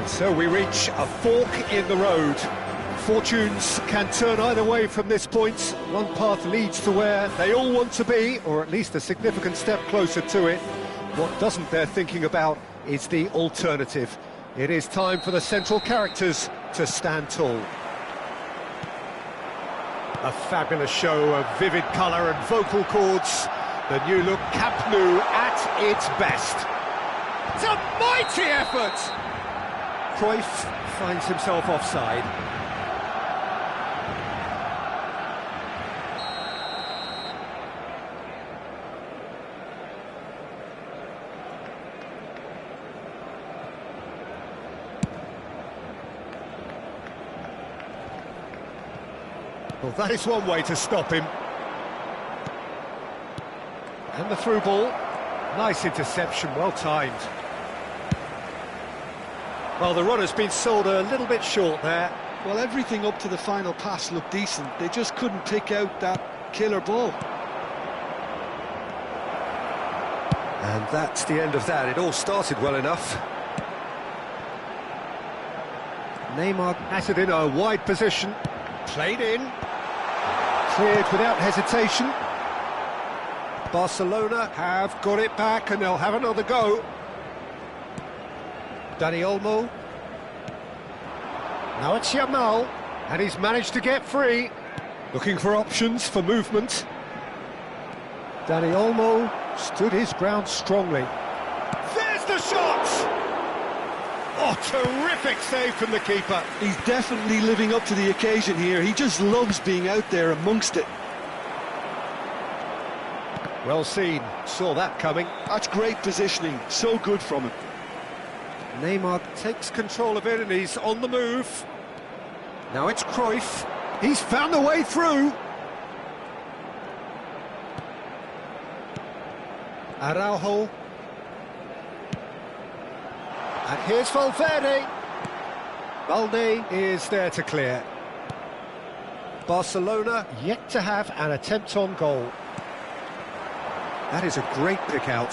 So we reach a fork in the road. Fortunes can turn either way from this point. One path leads to where they all want to be, or at least a significant step closer to it. What doesn't they're thinking about is the alternative. It is time for the central characters to stand tall. A fabulous show of vivid colour and vocal cords. The new look Camp Nou at its best. It's a mighty effort! Cruyff finds himself offside. Well, that is one way to stop him. And the through ball. Nice interception, well timed. Well, the run has been sold a little bit short there. Well, everything up to the final pass looked decent. They just couldn't pick out that killer ball. And that's the end of that. It all started well enough. Neymar at it in a wide position. Played in. Cleared without hesitation. Barcelona have got it back and they'll have another go. Dani Olmo. Now it's Yamal, and he's managed to get free. Looking for options for movement. Dani Olmo stood his ground strongly. There's the shot! Oh, terrific save from the keeper. He's definitely living up to the occasion here. He just loves being out there amongst it. Well seen, saw that coming. That's great positioning, so good from him. Neymar takes control of it and he's on the move. Now it's Cruyff. He's found a way through. Araujo. And here's Valverde. Valde is there to clear. Barcelona yet to have an attempt on goal. That is a great pick out.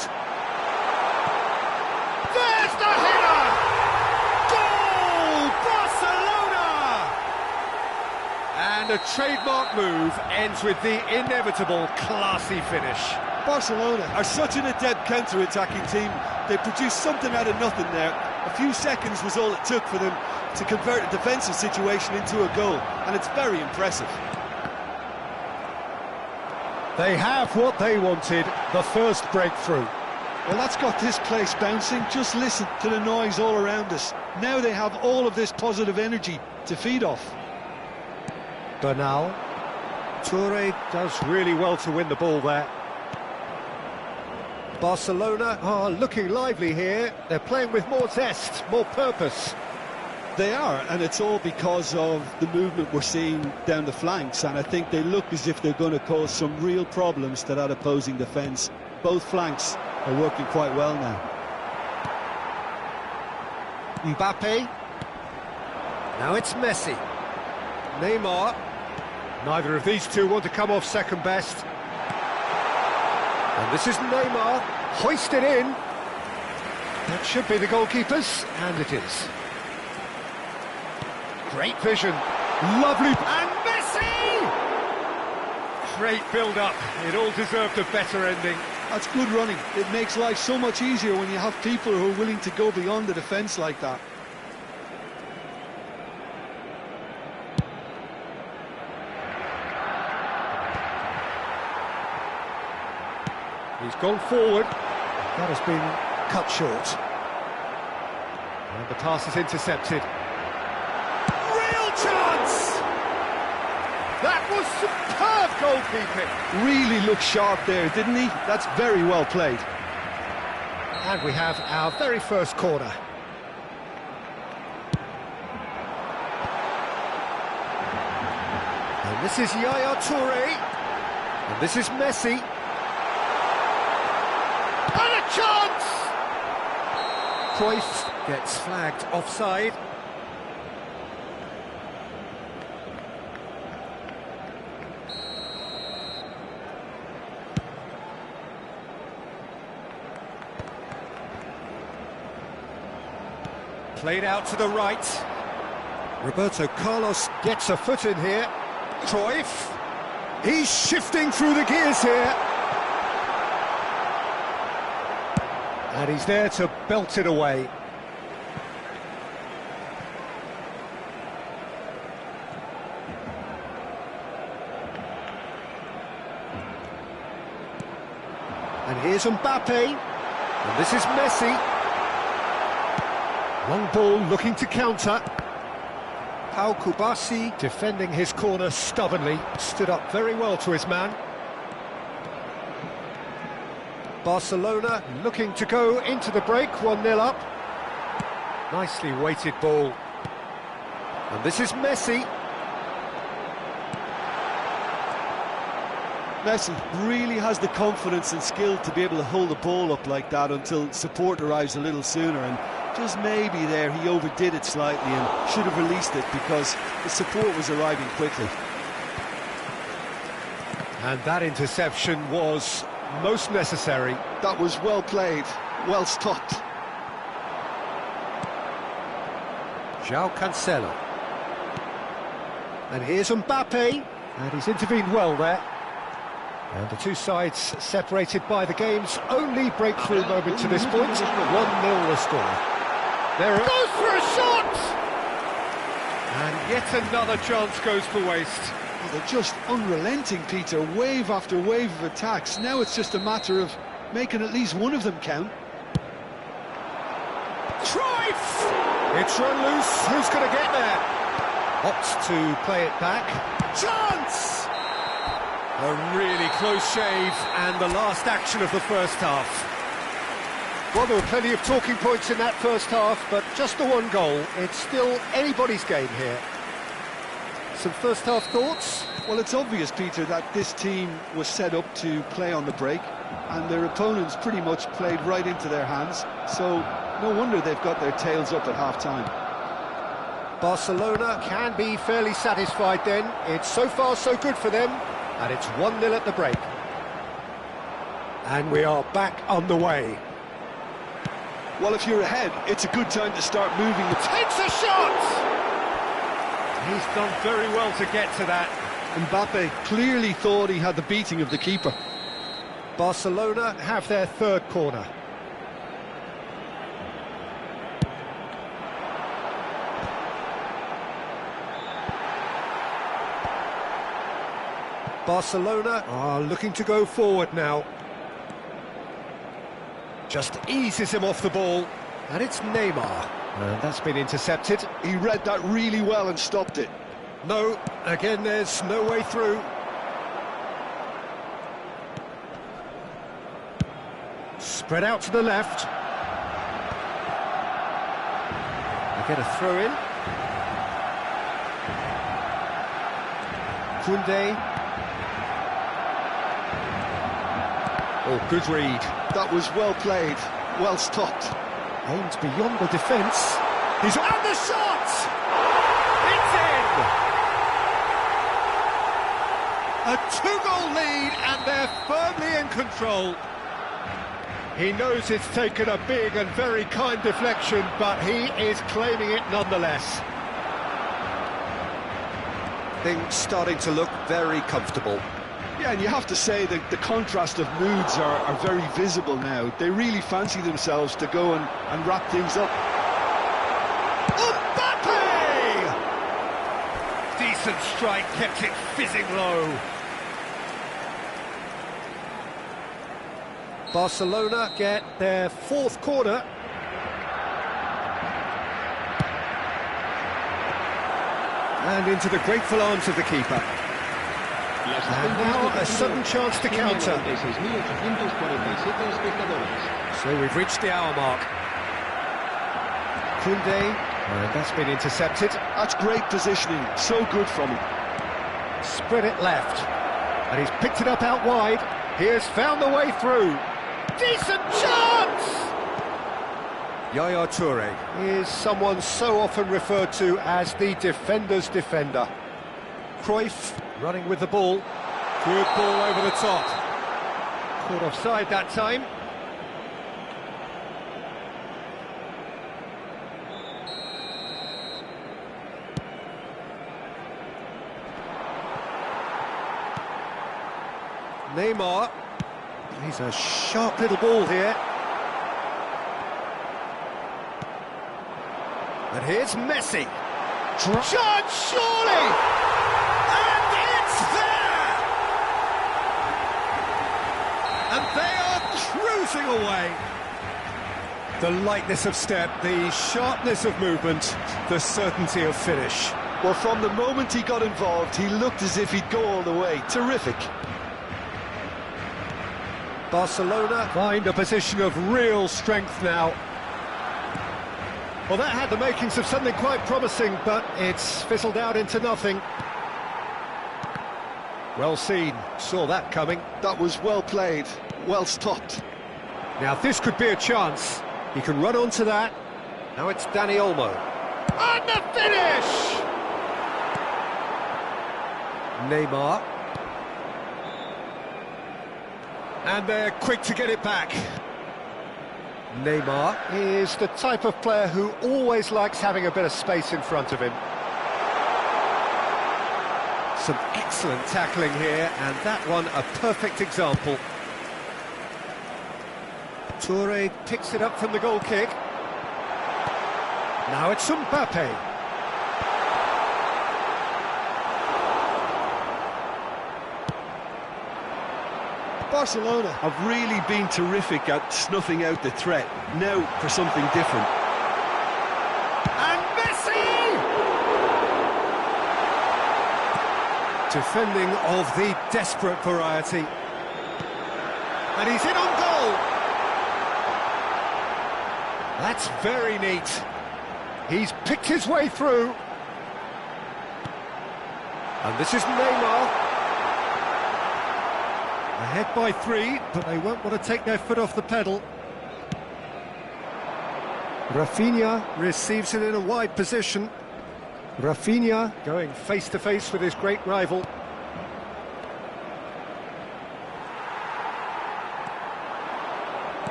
There's the header! Goal! Barcelona! And a trademark move ends with the inevitable classy finish. Barcelona are such an adept counter-attacking team. They produced something out of nothing there. A few seconds was all it took for them to convert a defensive situation into a goal, and it's very impressive. They have what they wanted, the first breakthrough. Well, that's got this place bouncing. Just listen to the noise all around us. Now they have all of this positive energy to feed off. Bernal. Toure does really well to win the ball there. Barcelona are looking lively here. They're playing with more zest, more purpose. They are, and it's all because of the movement we're seeing down the flanks, and I think they look as if they're going to cause some real problems to that opposing defence. Both flanks are working quite well now. Mbappe. Now it's Messi. Neymar. Neither of these two want to come off second best. And this is Neymar, hoisted in. That should be the goalkeepers, and it is. Great vision, lovely, and Messi! Great build-up, it all deserved a better ending. That's good running. It makes life so much easier when you have people who are willing to go beyond the defence like that. He's gone forward. That has been cut short. And the pass is intercepted. Real chance! That was superb goalkeeping. Really looked sharp there, didn't he? That's very well played. And we have our very first corner. And this is Yaya Toure. And this is Messi. And a chance! Cruyff gets flagged offside. Played out to the right. Roberto Carlos gets a foot in here. Cruyff. He's shifting through the gears here. And he's there to belt it away. And here's Mbappe. And this is Messi. Long ball looking to counter. Pau Kubasi defending his corner stubbornly. Stood up very well to his man. Barcelona looking to go into the break, 1-0 up. Nicely weighted ball. And this is Messi. Messi really has the confidence and skill to be able to hold the ball up like that until support arrives a little sooner, and just maybe there he overdid it slightly and should have released it because the support was arriving quickly. And that interception was most necessary. That was well played, well stopped. João Cancelo. And here's Mbappe, and he's intervened well there. And the two sides separated by the game's only breakthrough moment to this point. 1-0 the score. There it goes for a shot! And yet another chance goes to waste. Well, they're just unrelenting, Peter, wave after wave of attacks. Now it's just a matter of making at least one of them count. Cruyff! It's run loose, who's going to get there? Opts to play it back. Chance! A really close shave, and the last action of the first half. Well, there were plenty of talking points in that first half, but just the one goal. It's still anybody's game here. Some first half thoughts? Well, it's obvious, Peter, that this team was set up to play on the break, and their opponents pretty much played right into their hands, so no wonder they've got their tails up at half-time. Barcelona can be fairly satisfied then. It's so far so good for them, and it's 1-0 at the break. And we are back on the way. Well, if you're ahead, it's a good time to start moving. Takes a shot! He's done very well to get to that. Mbappe clearly thought he had the beating of the keeper. Barcelona have their third corner. Barcelona are looking to go forward now. Just eases him off the ball, and it's Neymar. And that's been intercepted. He read that really well and stopped it. No, again there's no way through. Spread out to the left. They get a throw in. Koundé. Oh, good read. That was well played, well stopped. Aimed beyond the defence. He's on the shot! It's in! A two-goal lead, and they're firmly in control. He knows it's taken a big and very kind deflection, but he is claiming it nonetheless. Things starting to look very comfortable. Yeah, and you have to say that the contrast of moods are very visible now. They really fancy themselves to go and wrap things up. Mbappe! Decent strike, kept it fizzing low. Barcelona get their fourth corner. And into the grateful arms of the keeper. And now a sudden chance to counter. So we've reached the hour mark. Koundé, and that's been intercepted. That's great positioning, so good from him. Spread it left, and he's picked it up out wide. He has found the way through. Decent chance! Yaya Touré is someone so often referred to as the defender's defender. Cruyff running with the ball. Good ball over the top. Caught offside that time. Neymar. He's a sharp little ball here. And here's Messi. Chance, surely! And it's there! And they are cruising away. The lightness of step, the sharpness of movement, the certainty of finish. Well, from the moment he got involved, he looked as if he'd go all the way. Terrific. Barcelona find a position of real strength now. Well, that had the makings of something quite promising, but it's fizzled out into nothing. Well seen, saw that coming. That was well played, well stopped. Now this could be a chance. He can run onto that. Now it's Dani Olmo. And the finish! Neymar. And they're quick to get it back. Neymar is the type of player who always likes having a bit of space in front of him. Some excellent tackling here, and that one a perfect example. Toure picks it up from the goal kick. Now it's Mbappe. Barcelona have really been terrific at snuffing out the threat. Now for something different. And Messi! Defending of the desperate variety. And he's in on goal. That's very neat. He's picked his way through. And this is Neymar. Ahead by 3, but they won't want to take their foot off the pedal. Rafinha receives it in a wide position. Rafinha going face-to-face with his great rival.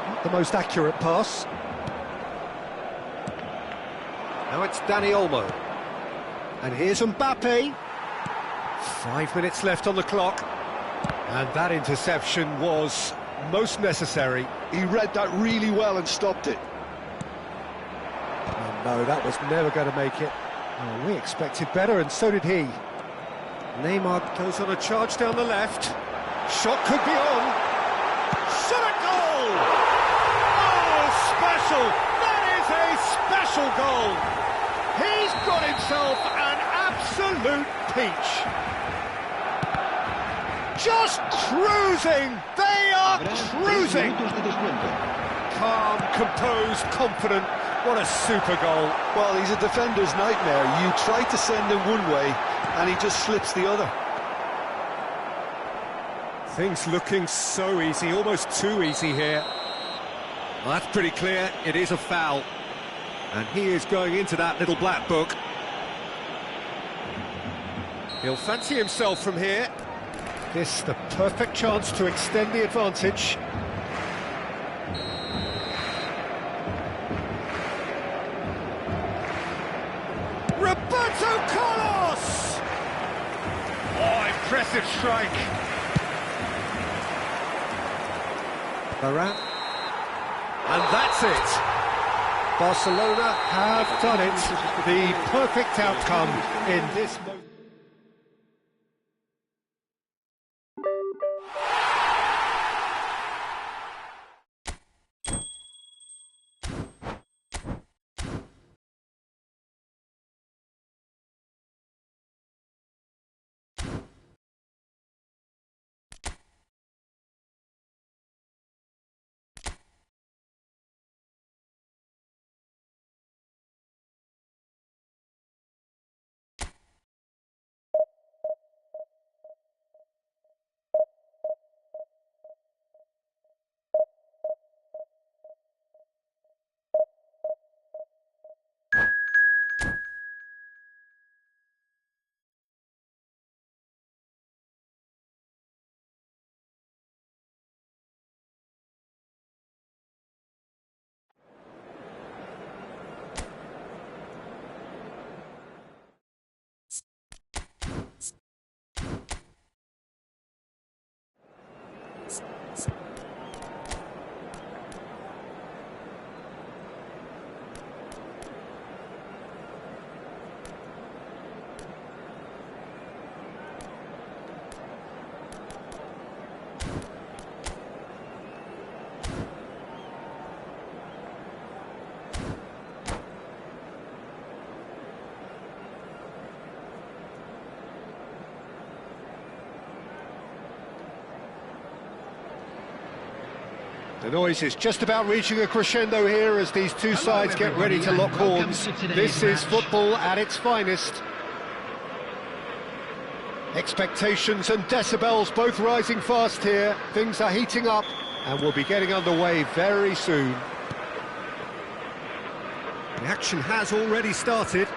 Not the most accurate pass. Now it's Dani Olmo. And here's Mbappe. 5 minutes left on the clock. And that interception was most necessary. He read that really well and stopped it. Oh, no, that was never going to make it. Oh, we expected better, and so did he. Neymar goes on a charge down the left. Shot could be on. Shot a goal! Oh, special! That is a special goal! He's got himself an absolute peach. Just cruising! They are cruising! Calm, composed, confident. What a super goal. Well, he's a defender's nightmare. You try to send him one way, and he just slips the other. Things looking so easy, almost too easy here. Well, that's pretty clear. It is a foul. And he is going into that little black book. He'll fancy himself from here. This the perfect chance to extend the advantage. Roberto Carlos! Oh, impressive strike. Varane. And that's it. Barcelona have done it. The perfect outcome in this moment. The noise is just about reaching a crescendo here as these two sides get ready to lock horns. This is football at its finest. Expectations and decibels both rising fast here. Things are heating up and we'll be getting underway very soon. The action has already started.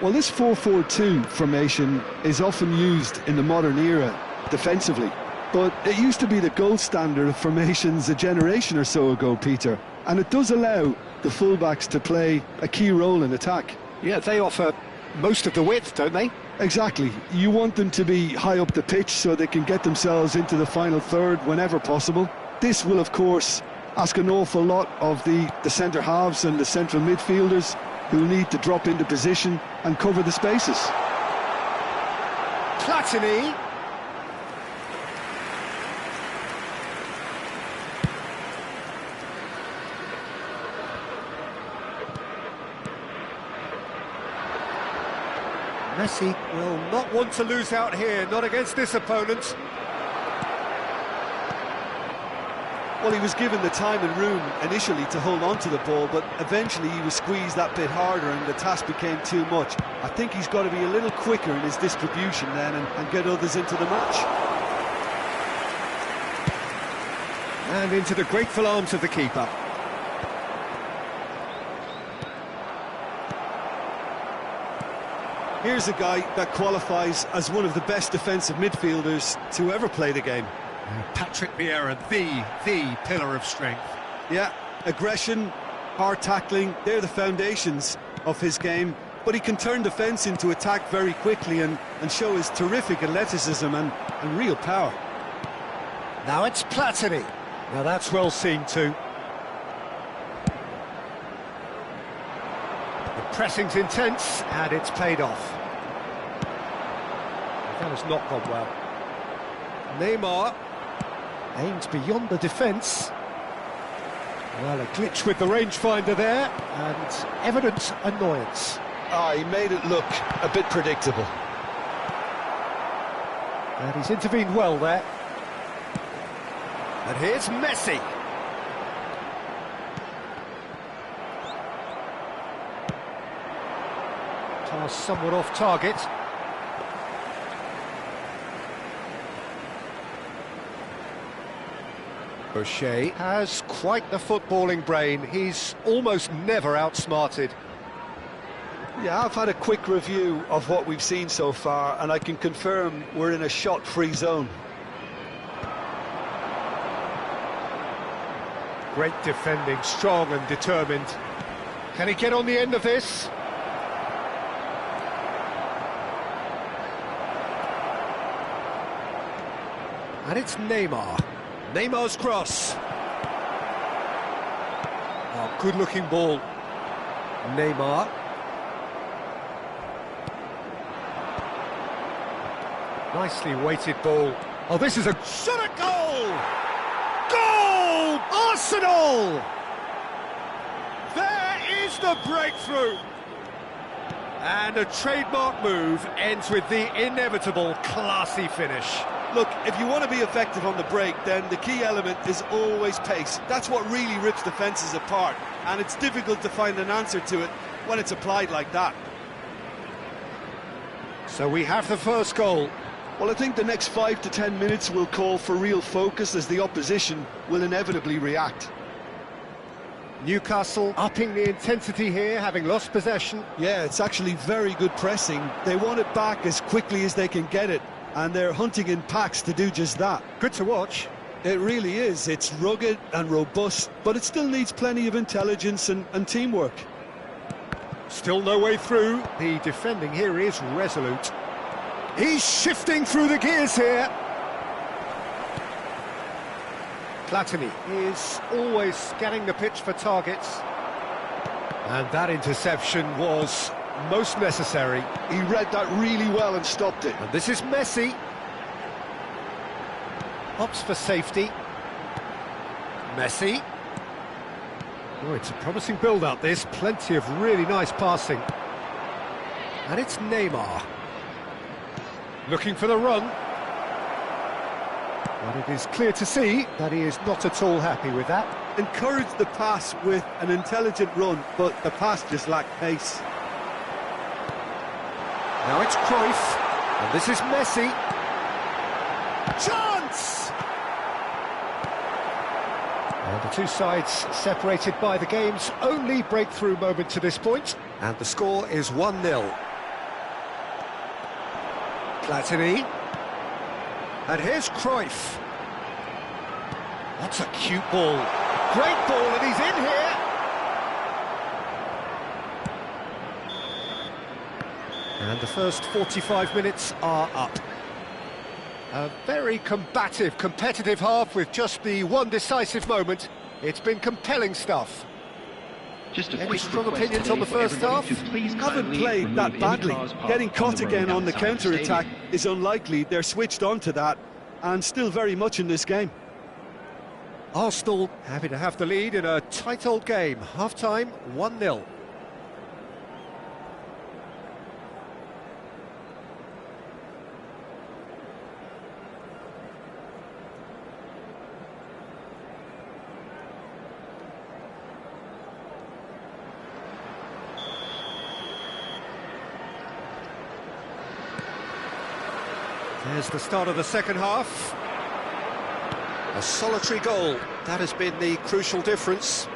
Well, this 4-4-2 formation is often used in the modern era defensively, but it used to be the gold standard of formations a generation or so ago, Peter, and it does allow the fullbacks to play a key role in attack. Yeah, they offer most of the width, don't they? Exactly. You want them to be high up the pitch so they can get themselves into the final third whenever possible. This will, of course, ask an awful lot of the centre halves and the central midfielders, who need to drop into position and cover the spaces. Platini. Messi will not want to lose out here, not against this opponent. Well, he was given the time and room initially to hold on to the ball, but eventually he was squeezed that bit harder and the task became too much. I think he's got to be a little quicker in his distribution then and get others into the match. And into the grateful arms of the keeper. Here's a guy that qualifies as one of the best defensive midfielders to ever play the game. Patrick Vieira, the pillar of strength. Yeah, aggression, hard tackling, they're the foundations of his game, but he can turn defence into attack very quickly and show his terrific athleticism and real power. Now it's Platini. Now that's well seen too. The pressing's intense and it's paid off. That has not gone well. Neymar aims beyond the defence. Well, a glitch with the rangefinder there, and evident annoyance. He made it look a bit predictable. And he's intervened well there. And here's Messi. Pass somewhat off target. O'Shea has quite the footballing brain. He's almost never outsmarted. Yeah, I've had a quick review of what we've seen so far, and I can confirm we're in a shot-free zone. Great defending, strong and determined. Can he get on the end of this? And it's Neymar. Neymar's cross. Oh, good-looking ball. Neymar. Nicely weighted ball. Oh, this is a shot at goal! Goal! Arsenal! There is the breakthrough. And a trademark move ends with the inevitable classy finish. Look, if you want to be effective on the break, then the key element is always pace. That's what really rips defences apart, and it's difficult to find an answer to it when it's applied like that. So we have the first goal. Well, I think the next 5 to 10 minutes will call for real focus as the opposition will inevitably react. Newcastle upping the intensity here, having lost possession. Yeah, it's actually very good pressing. They want it back as quickly as they can get it, and they're hunting in packs to do just that. Good to watch. It really is. It's rugged and robust, but it still needs plenty of intelligence and teamwork. Still no way through. The defending here is resolute. He's shifting through the gears here. Platini is always scanning the pitch for targets. And that interception was most necessary. He read that really well and stopped it. And this is Messi. Opts for safety. Messi. Oh, it's a promising build-up, this. Plenty of really nice passing. And it's Neymar. Looking for the run. But it is clear to see that he is not at all happy with that. Encouraged the pass with an intelligent run, but the pass just lacked pace. Now it's Cruyff, and this is Messi. Chance! And the two sides separated by the game's only breakthrough moment to this point. And the score is 1-0. Platini. And here's Cruyff. That's a cute ball. Great ball, and he's in here. And the first 45 minutes are up. A very combative, competitive half with just the one decisive moment. It's been compelling stuff. Just a Any quick strong request opinions on the today for first half? everybody to please Haven't kindly played remove that any badly. cars parked Getting on caught the road again on the outside the counter-attack stadium. is unlikely. They're switched on to that, and still very much in this game. Arsenal happy to have the lead in a tight old game. Half-time, 1-0. There's the start of the second half. A solitary goal, that has been the crucial difference.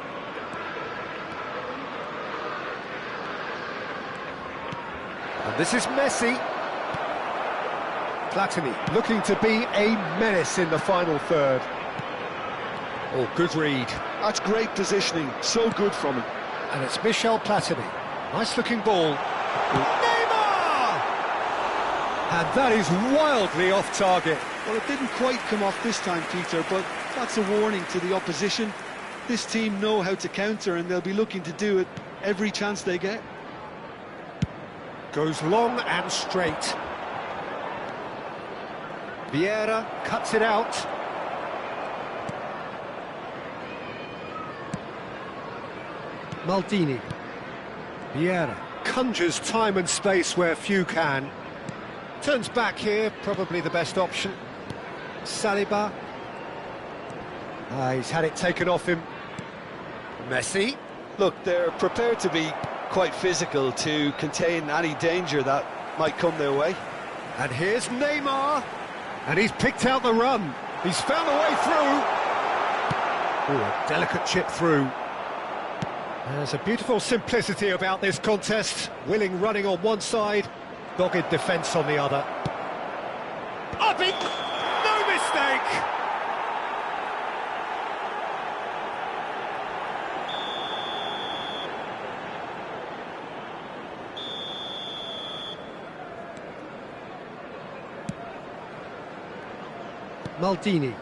And this is Messi. Platini looking to be a menace in the final third. Oh, good read. That's great positioning, so good from him. And it's Michel Platini. Nice looking ball. Neymar! And that is wildly off target. Well, it didn't quite come off this time, Peter, but that's a warning to the opposition. This team know how to counter, and they'll be looking to do it every chance they get. Goes long and straight. Vieira cuts it out. Maldini. Vieira conjures time and space where few can. Turns back here, probably the best option. Saliba. He's had it taken off him. Messi. Look, they're prepared to be quite physical to contain any danger that might come their way. And here's Neymar. And he's picked out the run. He's found the way through. Oh, a delicate chip through. There's a beautiful simplicity about this contest. Willing running on one side, dogged defence on the other. Up it! No mistake! Maldini.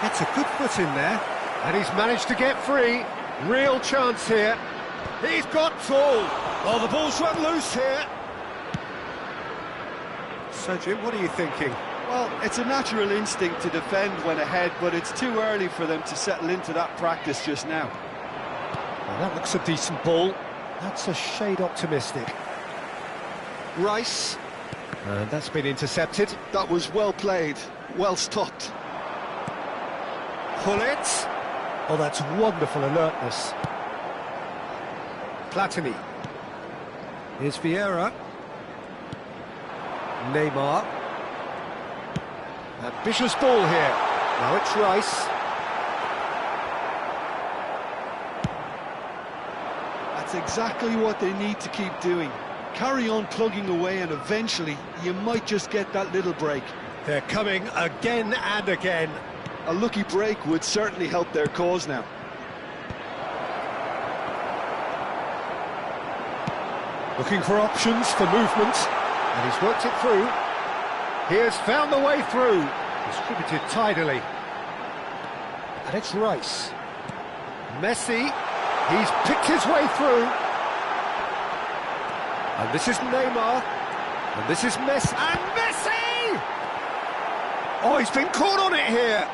Gets a good foot in there, and he's managed to get free. Real chance here. He's got tall. Oh, the ball's run loose here. So, Jim, what are you thinking? Well, it's a natural instinct to defend when ahead, but it's too early for them to settle into that practice just now. Well, that looks a decent ball. That's a shade optimistic. Rice. And that's been intercepted. That was well played, well stopped. Pull it. Oh, that's wonderful alertness. Platini. Here's Vieira. Neymar. Ambitious ball here. Now it's Rice. That's exactly what they need to keep doing. Carry on plugging away, and eventually you might just get that little break. They're coming again and again. A lucky break would certainly help their cause now. Looking for options for movement, and he's worked it through. He has found the way through. Distributed tidily. And it's Rice. Messi. He's picked his way through. And this is Neymar. And this is Messi. And Messi! Oh, he's been caught on it here.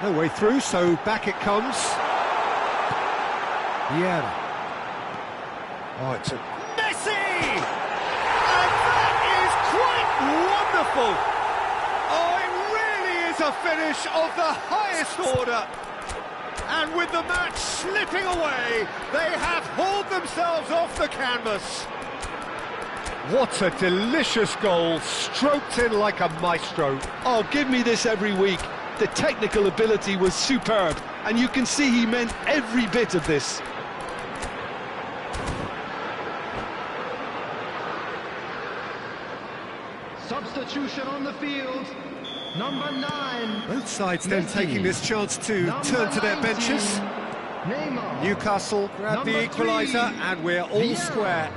No way through, so back it comes. Vieira. Oh, it's a Messi! And that is quite wonderful! Oh, it really is a finish of the highest order. And with the match slipping away, they have hauled themselves off the canvas. What a delicious goal, stroked in like a maestro. Oh, give me this every week. The technical ability was superb, and you can see he meant every bit of this. Substitution on the field, number 9. Both sides then taking this chance to turn to their benches. Newcastle grab the equaliser, and we're all square.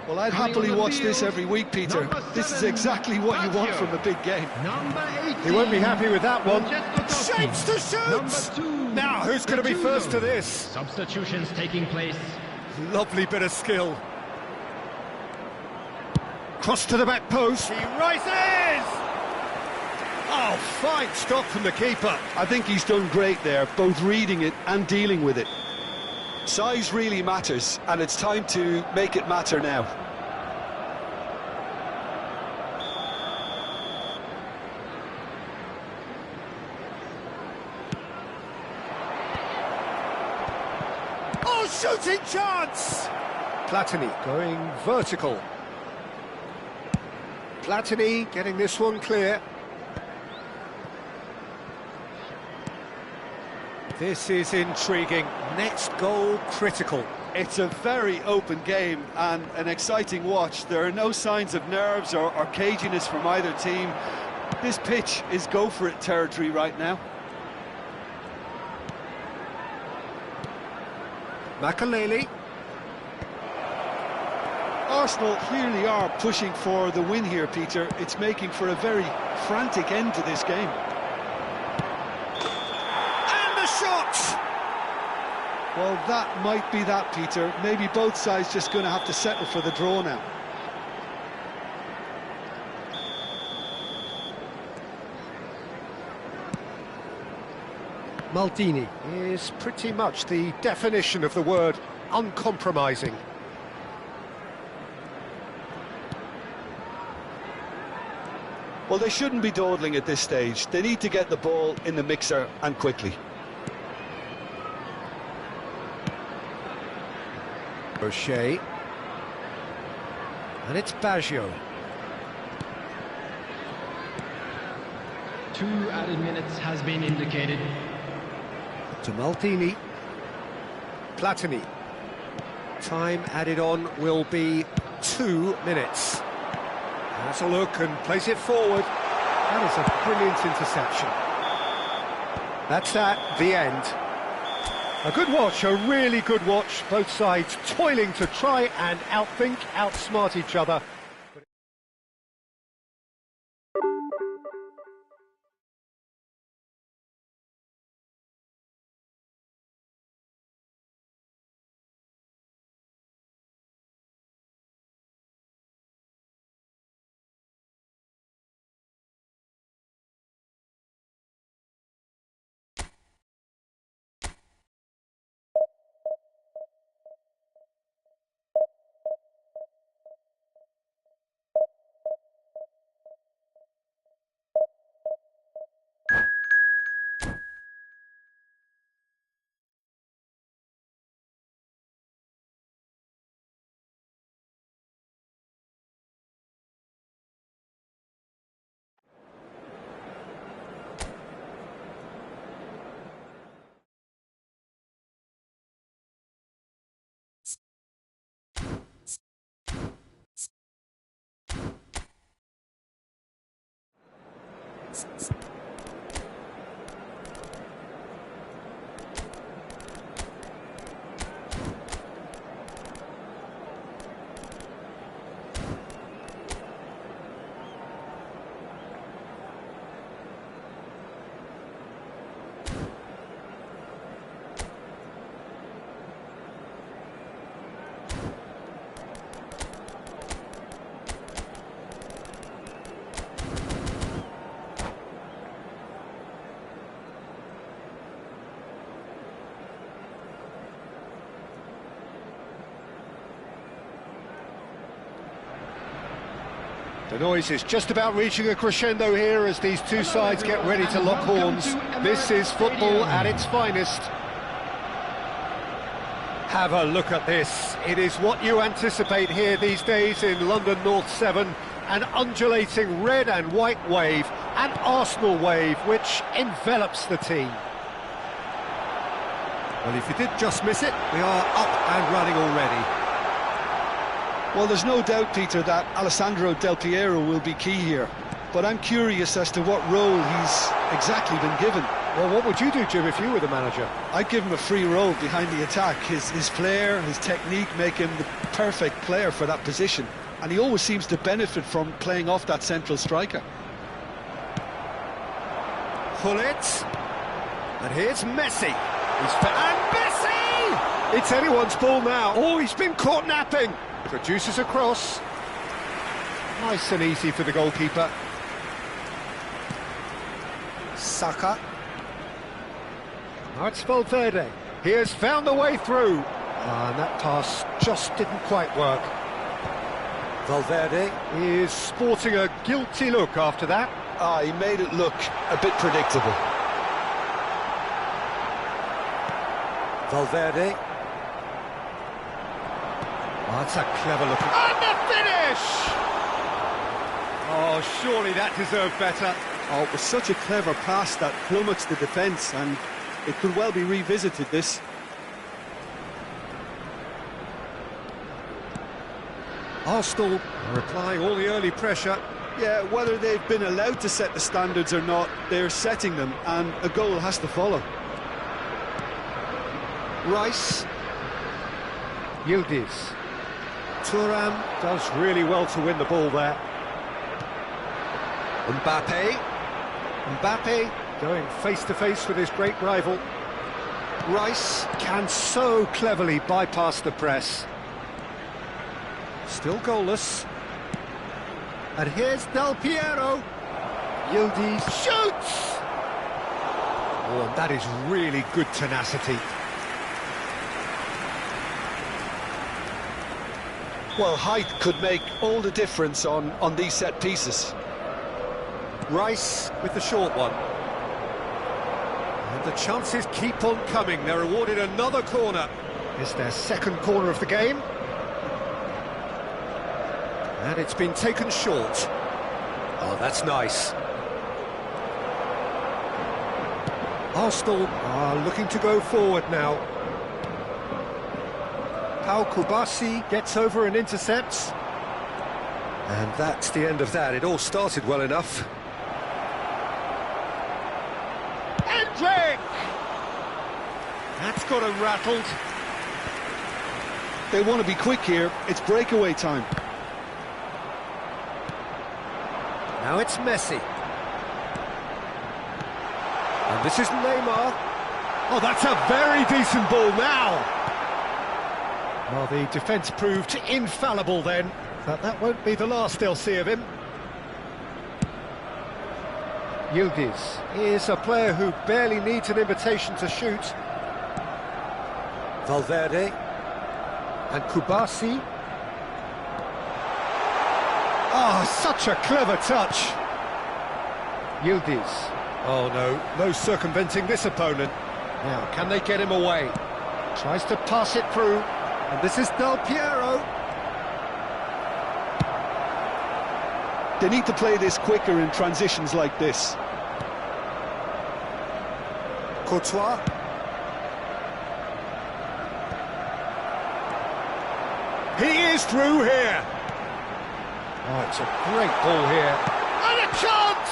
Well, I'd happily watch this every week, Peter. This is exactly what you want from a big game. He won't be happy with that one. Shapes to shoot! Now, who's going to be first to this? Substitutions taking place. Lovely bit of skill. Cross to the back post. He rises! Oh, fine stop from the keeper. I think he's done great there, both reading it and dealing with it. Size really matters, and it's time to make it matter now. Oh, shooting chance! Platini going vertical. Platini getting this one clear. This is intriguing. Next goal critical. It's a very open game and an exciting watch. There are no signs of nerves or caginess from either team. This pitch is go-for-it territory right now. Makaleli. Arsenal clearly are pushing for the win here, Peter. It's making for a very frantic end to this game. Well, that might be that, Peter. Maybe both sides just going to have to settle for the draw now. Maldini is pretty much the definition of the word uncompromising. Well, they shouldn't be dawdling at this stage. They need to get the ball in the mixer and quickly. O'Shea. And it's Baggio. 2 added minutes has been indicated. To Maldini. Platini. Time added on will be 2 minutes. Has a look and plays it forward. That is a brilliant interception. That's that, the end. A good watch, a really good watch. Both sides toiling to try and outthink, outsmart each other. The noise is just about reaching a crescendo here as these two sides get ready to lock horns. This is football at its finest. Have a look at this. It is what you anticipate here these days in London North 7. An undulating red and white wave, an Arsenal wave which envelops the team. Well, if you did just miss it, we are up and running already. Well, there's no doubt, Peter, that Alessandro Del Piero will be key here. But I'm curious as to what role he's exactly been given. Well, what would you do, Jim, if you were the manager? I'd give him a free role behind the attack. His flair, his technique make him the perfect player for that position. And he always seems to benefit from playing off that central striker. Pull it. And here's Messi. And Messi! It's anyone's ball now. Oh, he's been caught napping. Produces a cross. Nice and easy for the goalkeeper. Saka. Now it's Valverde. He has found the way through. And that pass just didn't quite work. Valverde is sporting a guilty look after that. He made it look a bit predictable. Valverde. Oh, that's a clever looking... And the finish! Oh, surely that deserved better. Oh, it was such a clever pass that plummets the defence, and it could well be revisited, this. Arsenal are applying all the early pressure. Yeah, whether they've been allowed to set the standards or not, they're setting them, and a goal has to follow. Rice. Yildiz. Thuram does really well to win the ball there. Mbappe going face-to-face with his great rival. Rice can so cleverly bypass the press. Still goalless. And here's Del Piero. Yildiz shoots! Oh, and that is really good tenacity. Well, height could make all the difference on these set pieces. Rice with the short one. And the chances keep on coming. They're awarded another corner. It's their second corner of the game. And it's been taken short. Oh, that's nice. Arsenal are looking to go forward now. Pau Kubasi gets over and intercepts. And that's the end of that. It all started well enough. Endrick! That's got him rattled. They want to be quick here. It's breakaway time. Now it's Messi. And this is Neymar. Oh, that's a very decent ball now. Well, the defence proved infallible then, but that won't be the last they'll see of him. Yildiz is a player who barely needs an invitation to shoot. Valverde and Kubasi. Ah, such a clever touch. Yildiz. Oh no, no circumventing this opponent. Now, can they get him away? Tries to pass it through. And this is Del Piero. They need to play this quicker in transitions like this. Courtois. He is through here. Oh, it's a great ball here. And a chance!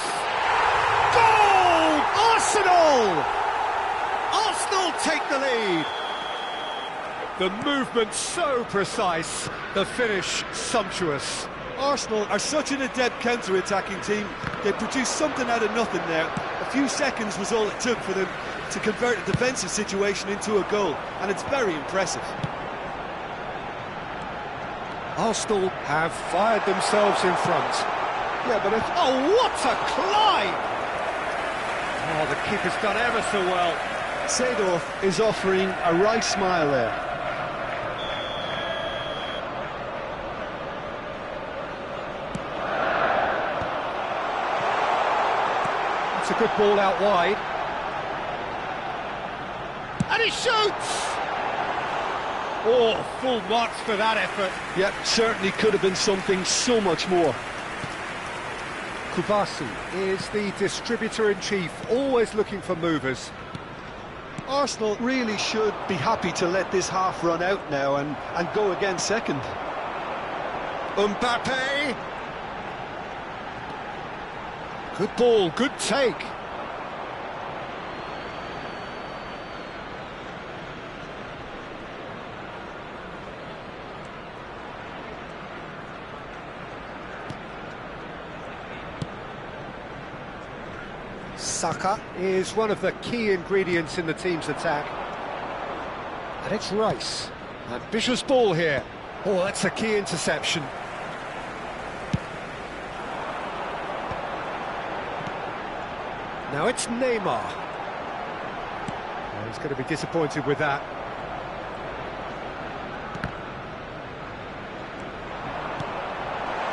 Goal! Arsenal! Arsenal take the lead. The movement so precise, the finish sumptuous. Arsenal are such an adept counter-attacking team. They produced something out of nothing there. A few seconds was all it took for them to convert a defensive situation into a goal, and it's very impressive. Arsenal have fired themselves in front. Yeah, but oh, what a climb! Oh, the keeper's done ever so well. Seedorf is offering a wry smile there. That's a good ball out wide. And he shoots! Oh, full marks for that effort. Yeah, certainly could have been something so much more. Kubasi is the distributor-in-chief, always looking for movers. Arsenal really should be happy to let this half run out now and go again second. Mbappe! Good ball, good take. Saka is one of the key ingredients in the team's attack. And it's Rice. Ambitious ball here. Oh, that's a key interception. Now it's Neymar. Oh, he's going to be disappointed with that.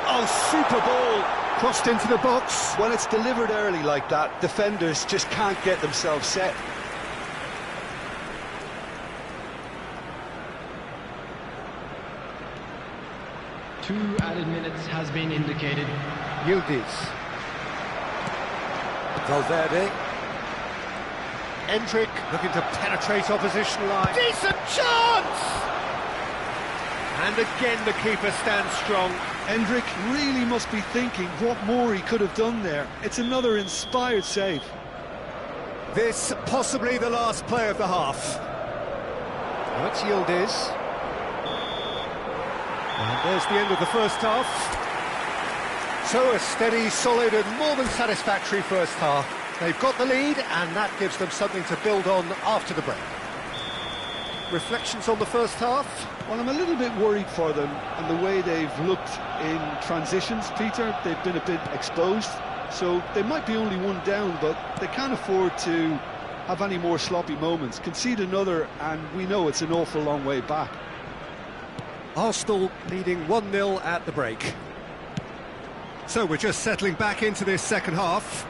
Oh, super ball! Crossed into the box. When it's delivered early like that, defenders just can't get themselves set. Two added minutes has been indicated. Yildiz. Valverde. Endrick looking to penetrate opposition line. Decent chance! And again the keeper stands strong. Endrick really must be thinking what more he could have done there. It's another inspired save. This possibly the last play of the half. That's Yildiz. And there's the end of the first half. So a steady, solid and more than satisfactory first half. They've got the lead and that gives them something to build on after the break. Reflections on the first half? Well, I'm a little bit worried for them and the way they've looked in transitions, Peter. They've been a bit exposed, so they might be only one down, but they can't afford to have any more sloppy moments. Concede another and we know it's an awful long way back. Arsenal leading 1-0 at the break. So we're just settling back into this second half.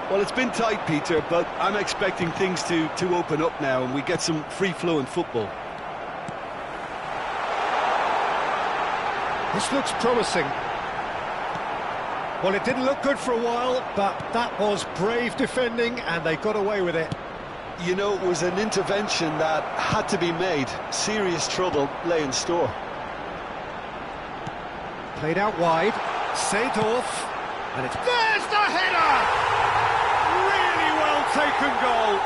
Well, it's been tight, Peter, but I'm expecting things to open up now and we get some free-flowing football. This looks promising. Well, it didn't look good for a while, but that was brave defending and they got away with it. You know, it was an intervention that had to be made. Serious trouble lay in store. Played out wide. Seedorf. And it's... There's the header! Really well taken goal.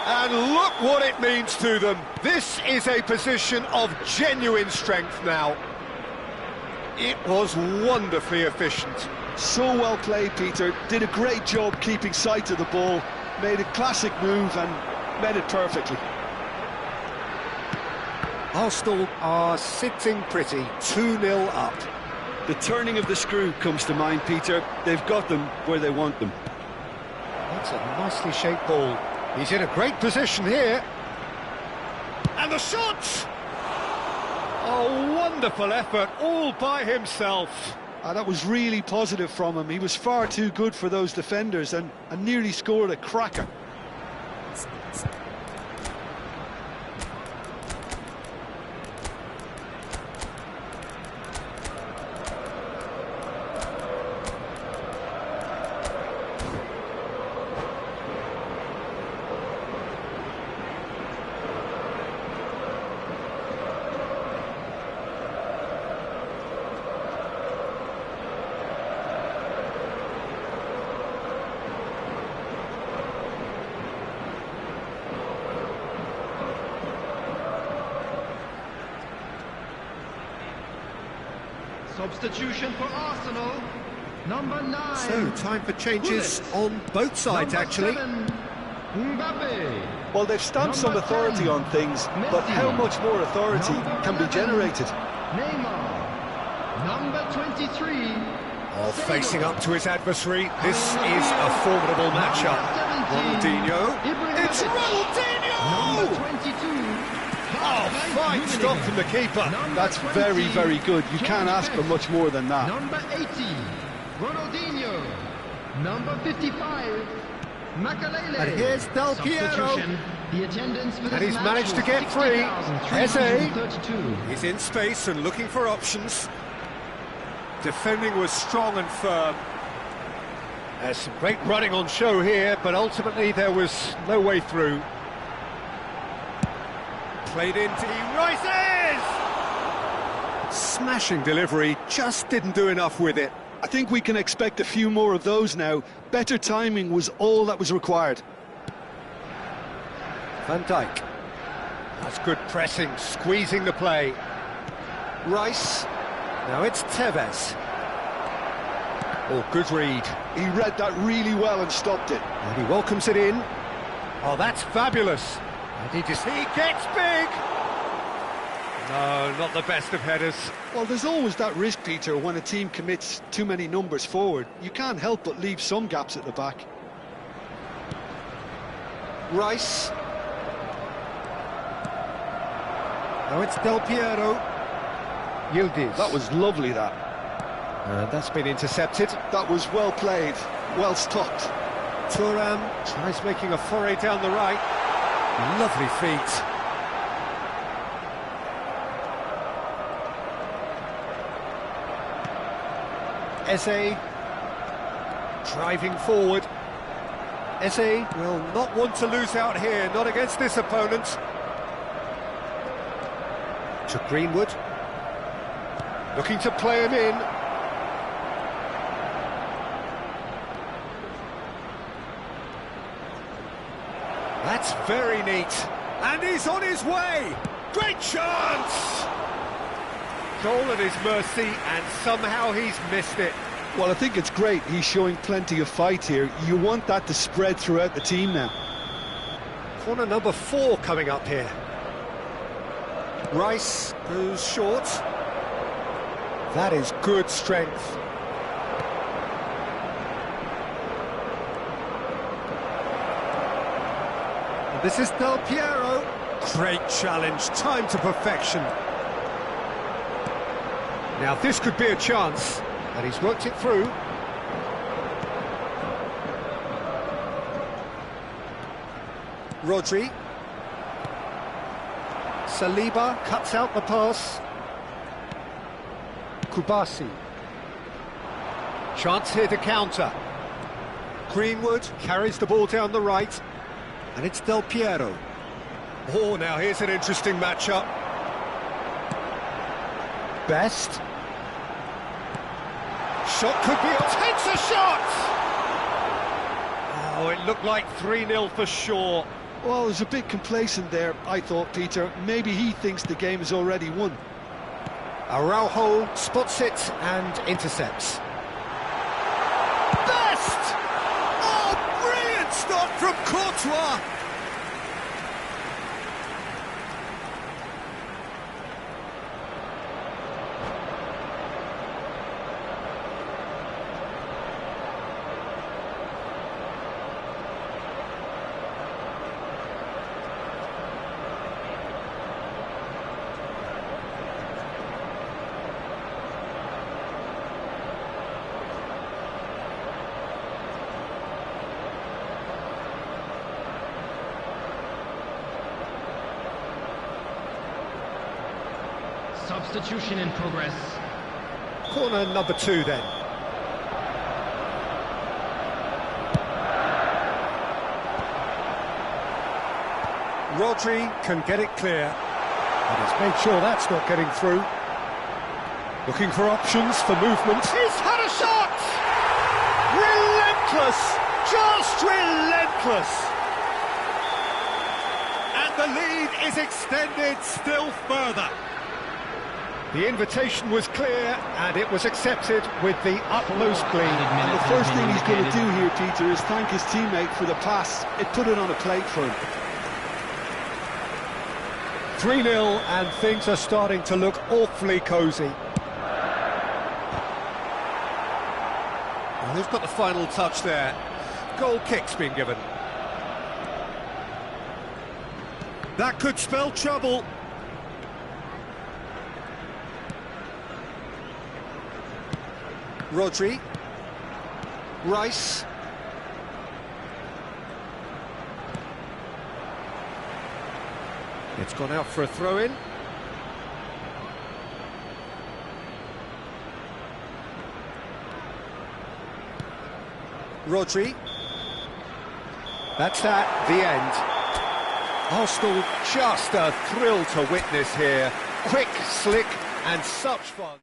And look what it means to them. This is a position of genuine strength now. It was wonderfully efficient. So well played, Peter. Did a great job keeping sight of the ball. Made a classic move and made it perfectly. Arsenal are sitting pretty, 2-0 up. The turning of the screw comes to mind, Peter. They've got them where they want them. That's a nicely shaped ball. He's in a great position here. And the shot! A wonderful effort, all by himself. That was really positive from him. He was far too good for those defenders and nearly scored a cracker. Substitution for Arsenal, number 9. So, time for changes on both sides, actually. 7, Mbappe. Well, they've stamped some authority 10, on things, but how much more authority can be generated? Neymar, number 23. Oh, facing up to his adversary, this is a formidable matchup. Ronaldinho, it's Ronaldinho! Number 22. Oh, fine stop from the keeper. That's very, very good. You can't ask for much more than that. Number 80. Ronaldinho. Number 55, Makalele. And here's Del Piero. Substitution. The attendance for this And he's match managed to was get free. 60,332. He's in space and looking for options. Defending was strong and firm. There's some great running on show here, but ultimately there was no way through. Played into, he rises! Smashing delivery, just didn't do enough with it. I think we can expect a few more of those now. Better timing was all that was required. Van Dijk. That's good pressing, squeezing the play. Rice. Now it's Tevez. Oh, good read. He read that really well and stopped it. And he welcomes it in. Oh, that's fabulous. And he gets big. No, not the best of headers. Well, there's always that risk, Peter, when a team commits too many numbers forward. You can't help but leave some gaps at the back. Rice. Now it's Del Piero. Yildiz. That was lovely, that. That's been intercepted. That was well played, well stopped. Thuram tries making a foray down the right. Lovely feet. Eze driving forward. Eze will not want to lose out here, not against this opponent. To Greenwood. Looking to play him in. That's very neat. And he's on his way. Great chance! Goal at his mercy, and somehow he's missed it. Well, I think it's great. He's showing plenty of fight here. You want that to spread throughout the team now. Corner number 4 coming up here. Rice goes short. That is good strength. And this is Del Piero. Great challenge, time to perfection. Now this could be a chance, and he's worked it through. Rodri. Saliba cuts out the pass. Kubasi. Chance here to counter. Greenwood carries the ball down the right, and it's Del Piero. Oh, now here's an interesting matchup. Best. Shot could be... Takes a shot! Oh, it looked like 3-0 for sure. Well, it was a bit complacent there, I thought, Peter. Maybe he thinks the game is already won. Araujo spots it and intercepts. Best! Oh, brilliant stop from Courtois! Substitution in progress. Corner number 2 then. Rodri can get it clear. And he's made sure that's not getting through. Looking for options for movement. He's had a shot! Relentless! Just relentless! And the lead is extended still further. The invitation was clear, and it was accepted with the utmost glee. And the first thing he's going to do here, Peter, is thank his teammate for the pass. It put it on a plate for him. 3-0, and things are starting to look awfully cosy. Well, they've got the final touch there. Goal kick's been given. That could spell trouble. Rodri. Rice. It's gone out for a throw-in. Rodri. That's that, the end. Arsenal, just a thrill to witness here. Quick, slick, and such fun.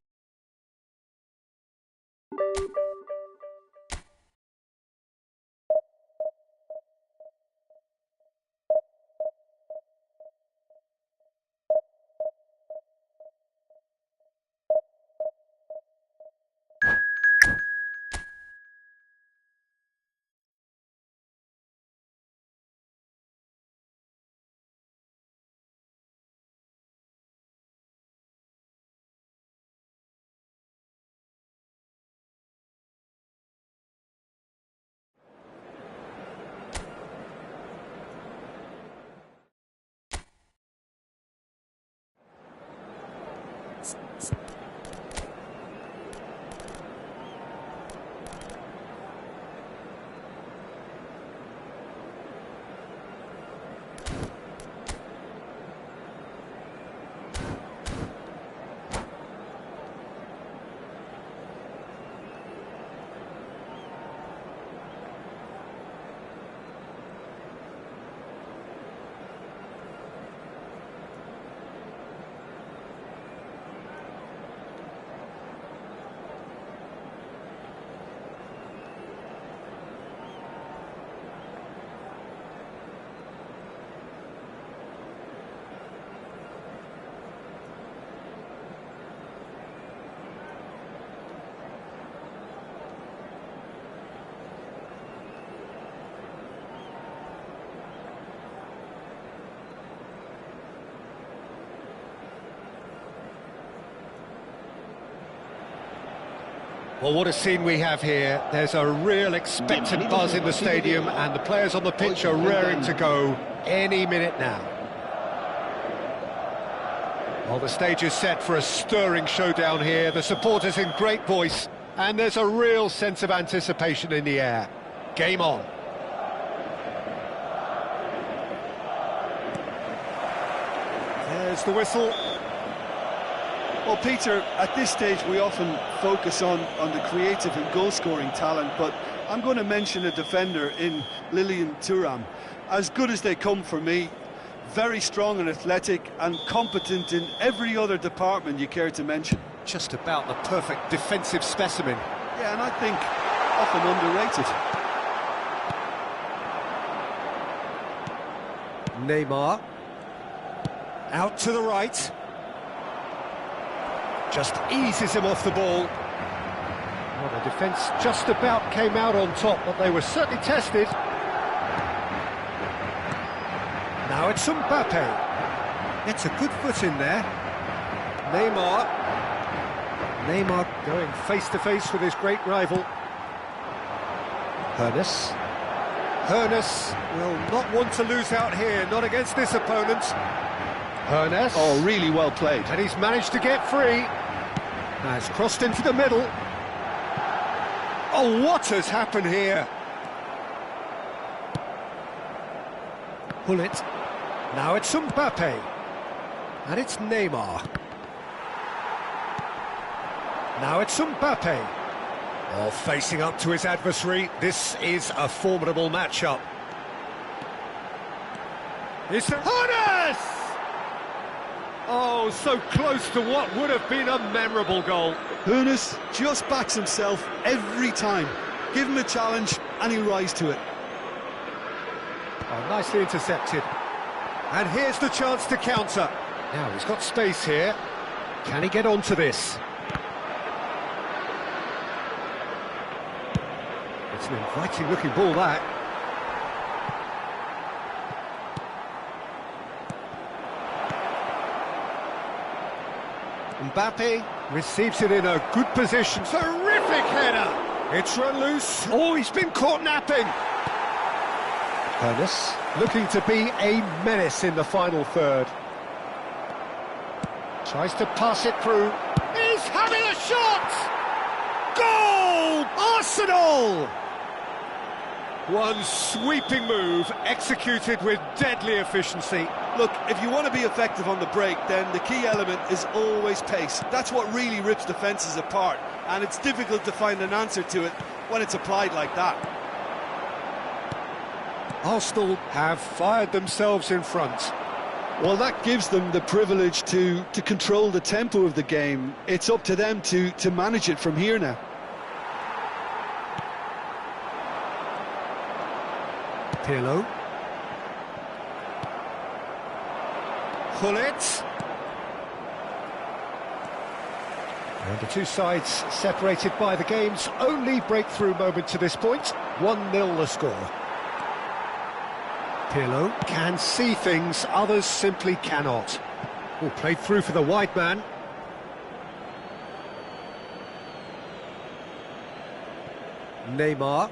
Well, what a scene we have here. There's a real expectant buzz in the stadium, and the players on the pitch are raring to go any minute now. Well, the stage is set for a stirring showdown here. The supporters in great voice, and there's a real sense of anticipation in the air. Game on. There's the whistle. Well, Peter, at this stage we often focus on the creative and goal-scoring talent, but I'm going to mention a defender in Lilian Thuram. As good as they come for me, very strong and athletic and competent in every other department you care to mention. Just about the perfect defensive specimen. Yeah, and I think often underrated. Neymar. Out to the right. Just eases him off the ball. Well, the defence just about came out on top, but they were certainly tested. Now it's Mbappe. Gets a good foot in there. Neymar. Neymar going face-to-face with his great rival. Hoeneß. Hoeneß will not want to lose out here, not against this opponent. Hoeneß. Oh, really well played. And he's managed to get free. Now it's crossed into the middle. Oh, what has happened here? Pull it. Now it's Mbappe. And it's Neymar. Now it's Mbappe. Oh, facing up to his adversary. This is a formidable matchup. It's Hoeneß! Oh, so close to what would have been a memorable goal. Hoeneß just backs himself every time. Give him a challenge and he'll rise to it. Oh, nicely intercepted. And here's the chance to counter. Now, he's got space here. Can he get onto this? It's an inviting-looking ball, that. Mbappe receives it in a good position. Terrific header! It's run loose. Oh, he's been caught napping. Hoeneß looking to be a menace in the final third. Tries to pass it through. He's having a shot! Goal! Arsenal! One sweeping move, executed with deadly efficiency. Look, if you want to be effective on the break, then the key element is always pace. That's what really rips defences apart, and it's difficult to find an answer to it when it's applied like that. Arsenal have fired themselves in front. Well, that gives them the privilege to control the tempo of the game. It's up to them to manage it from here now. Pirlo. Gullit. And the two sides separated by the game's only breakthrough moment to this point. 1-0 the score. Pirlo can see things others simply cannot. Oh, played through for the wide man. Neymar.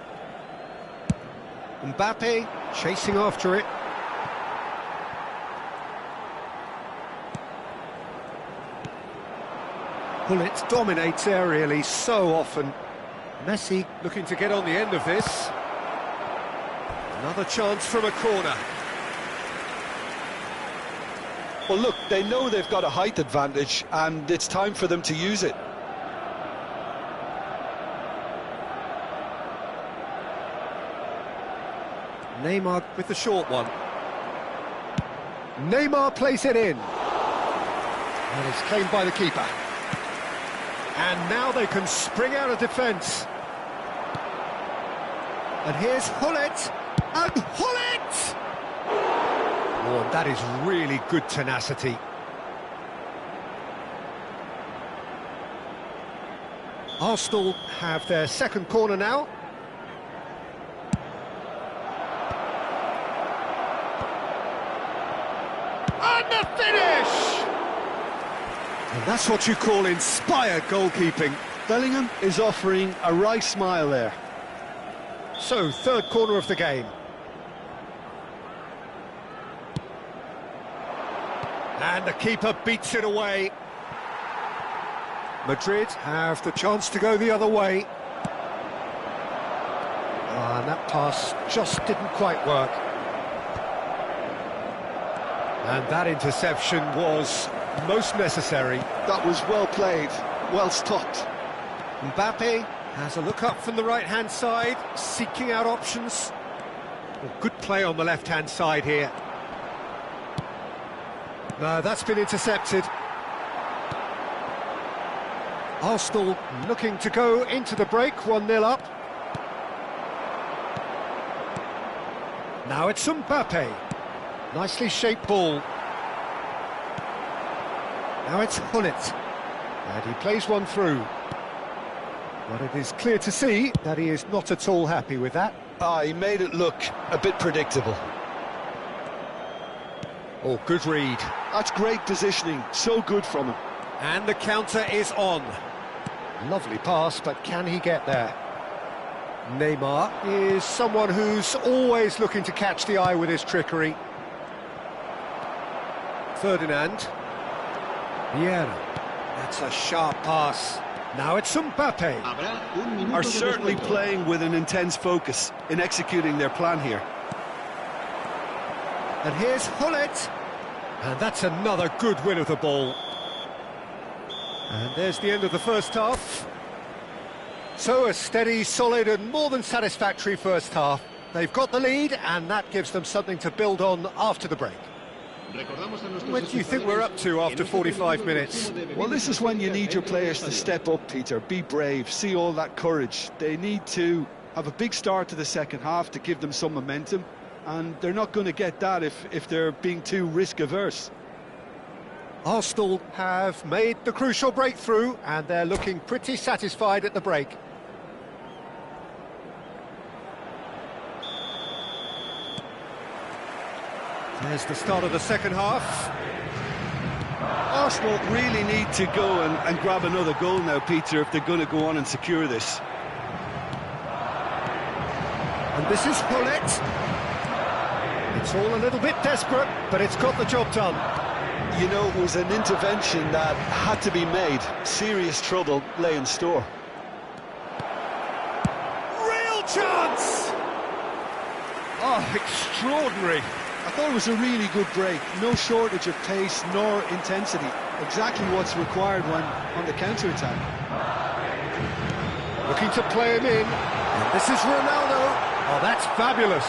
Mbappe chasing after it. Gullit dominates aerially so often. Messi looking to get on the end of this. Another chance from a corner. Well, look, they know they've got a height advantage, and it's time for them to use it. Neymar with the short one. Neymar plays it in. And it's claimed by the keeper. And now they can spring out of defence. And here's Gullit. And Gullit! Oh, and that is really good tenacity. Arsenal have their second corner now. And the finish! And that's what you call inspired goalkeeping. Bellingham is offering a wry smile there. So, third corner of the game. And the keeper beats it away. Madrid have the chance to go the other way. And that pass just didn't quite work. And that interception was most necessary. That was well played, well stopped. Mbappe has a look up from the right-hand side, seeking out options. Well, good play on the left-hand side here. No, that's been intercepted. Arsenal looking to go into the break, 1-0 up. Now it's Mbappe. Nicely shaped ball. Now it's Gullit. And he plays one through. But it is clear to see that he is not at all happy with that. He made it look a bit predictable. Oh, good read. That's great positioning, so good from him. And the counter is on. Lovely pass, but can he get there? Neymar is someone who's always looking to catch the eye with his trickery. Ferdinand. Vieira. That's a sharp pass. Now it's Mbappe. Are certainly playing with an intense focus in executing their plan here. And here's Gullit. And that's another good win of the ball. And there's the end of the first half. So a steady, solid and more than satisfactory first half. They've got the lead and that gives them something to build on after the break. What do you think we're up to after 45 minutes? Well, this is when you need your players to step up, Peter. Be brave, see all that courage. They need to have a big start to the second half to give them some momentum. And they're not going to get that if they're being too risk-averse. Arsenal have made the crucial breakthrough and they're looking pretty satisfied at the break. There's the start of the second half. Arsenal really need to go and grab another goal now, Peter, if they're going to go on and secure this. And this is Gullit. It's all a little bit desperate, but it's got the job done. You know, it was an intervention that had to be made. Serious trouble lay in store. Real chance! Oh, extraordinary. I thought it was a really good break. No shortage of pace nor intensity. Exactly what's required when on the counter-attack. Looking to play him in. And this is Ronaldo. Oh, that's fabulous.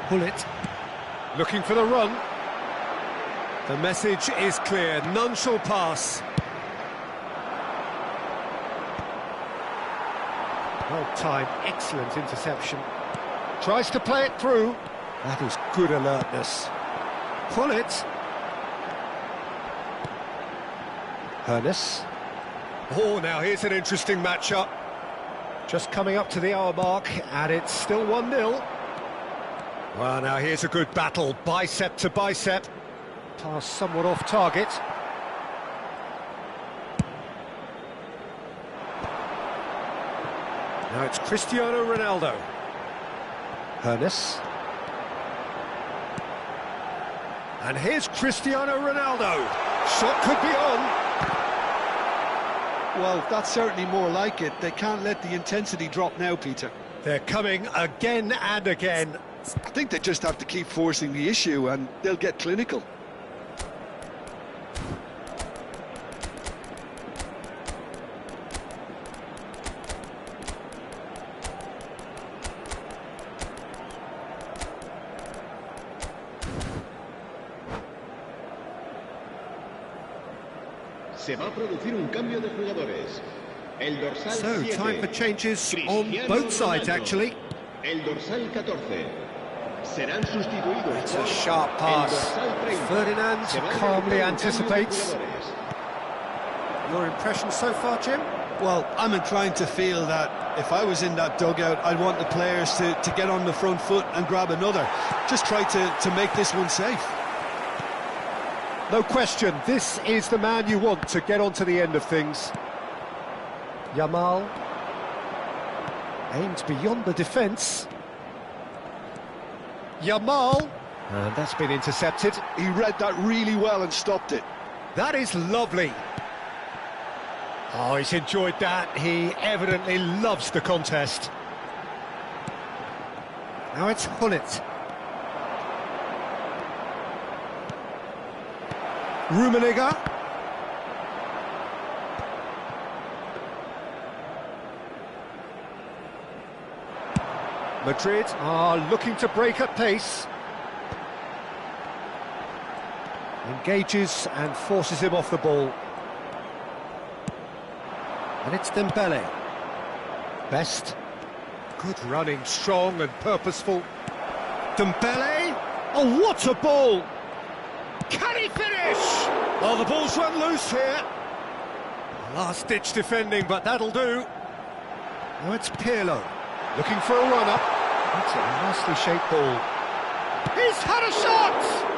Pull it. Looking for the run. The message is clear. None shall pass. Well timed, excellent interception. Tries to play it through. That is good alertness. Pull it. Hernus. Oh, now here's an interesting matchup. Just coming up to the hour mark, and it's still 1-0. Well, now here's a good battle, bicep to bicep. Pass somewhat off target. Now it's Cristiano Ronaldo. Hernus. And here's Cristiano Ronaldo. Shot could be on. Well, that's certainly more like it. They can't let the intensity drop now, Peter. They're coming again and again. I think they just have to keep forcing the issue and they'll get clinical. Se va a producir un cambio de jugadores. El dorsal So, 7, time for changes on Cristiano both sides, Ronaldo. actually. El dorsal 14. Serán sustituidos It's por a sharp el pass. dorsal 30. Ferdinand Se va a calmly producir un cambio de anticipates. jugadores. Your impression so far, Jim? Well, I'm inclined to feel that if I was in that dugout, I'd want the players to get on the front foot and grab another. Just try to make this one safe. No question, this is the man you want to get on to the end of things. Yamal aimed beyond the defence. Yamal, and that's been intercepted. He read that really well and stopped it. That is lovely. Oh, he's enjoyed that. He evidently loves the contest. Now it's Hullet. Rummenigge. Madrid are looking to break at pace. Engages and forces him off the ball. And it's Dembele. Best. Good running, strong and purposeful. Dembele. Oh, what a ball! Can he finish? Oh, the ball's run loose here. Last-ditch defending, but that'll do. Now it's Pirlo, looking for a run-up. That's a nicely shaped ball. He's had a shot!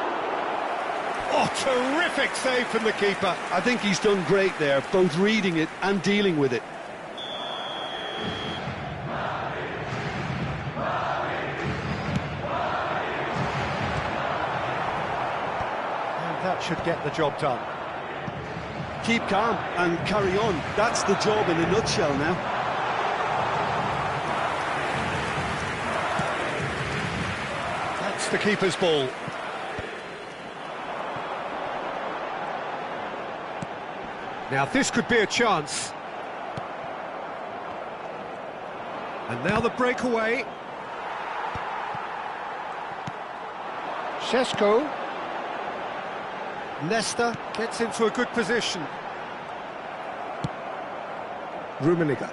Oh, terrific save from the keeper. I think he's done great there, both reading it and dealing with it. That should get the job done. Keep calm and carry on. That's the job in a nutshell now. That's the keeper's ball. Now this could be a chance. And now the breakaway. Šeško. Nesta gets into a good position. Rummenigge.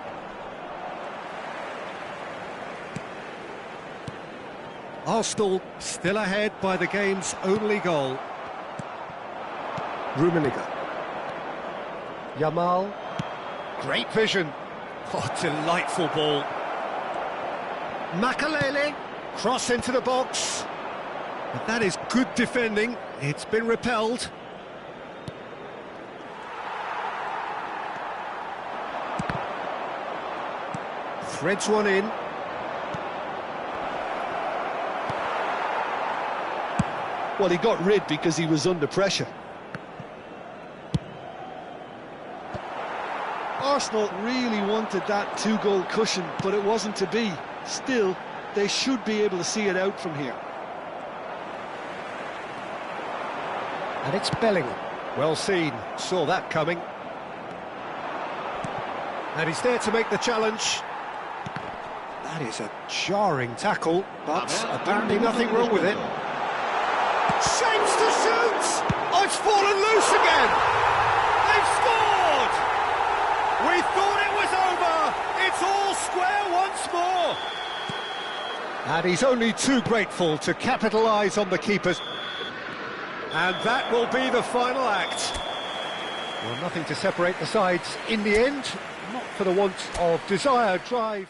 Arsenal still ahead by the game's only goal. Rummenigge. Yamal. Great vision. Oh, delightful ball. Makalele. Cross into the box. But that is good defending. It's been repelled. Threads one in. Well, he got rid because he was under pressure. Arsenal really wanted that two-goal cushion, but it wasn't to be. Still, they should be able to see it out from here. And it's Bellingham. Well seen, saw that coming. And he's there to make the challenge. That is a jarring tackle, but apparently nothing wrong with it. Shapes to shoot! Oh, it's fallen loose again! They've scored! We thought it was over! It's all square once more! And he's only too grateful to capitalise on the keepers. And that will be the final act. Well, nothing to separate the sides in the end, not for the want of desire, drive.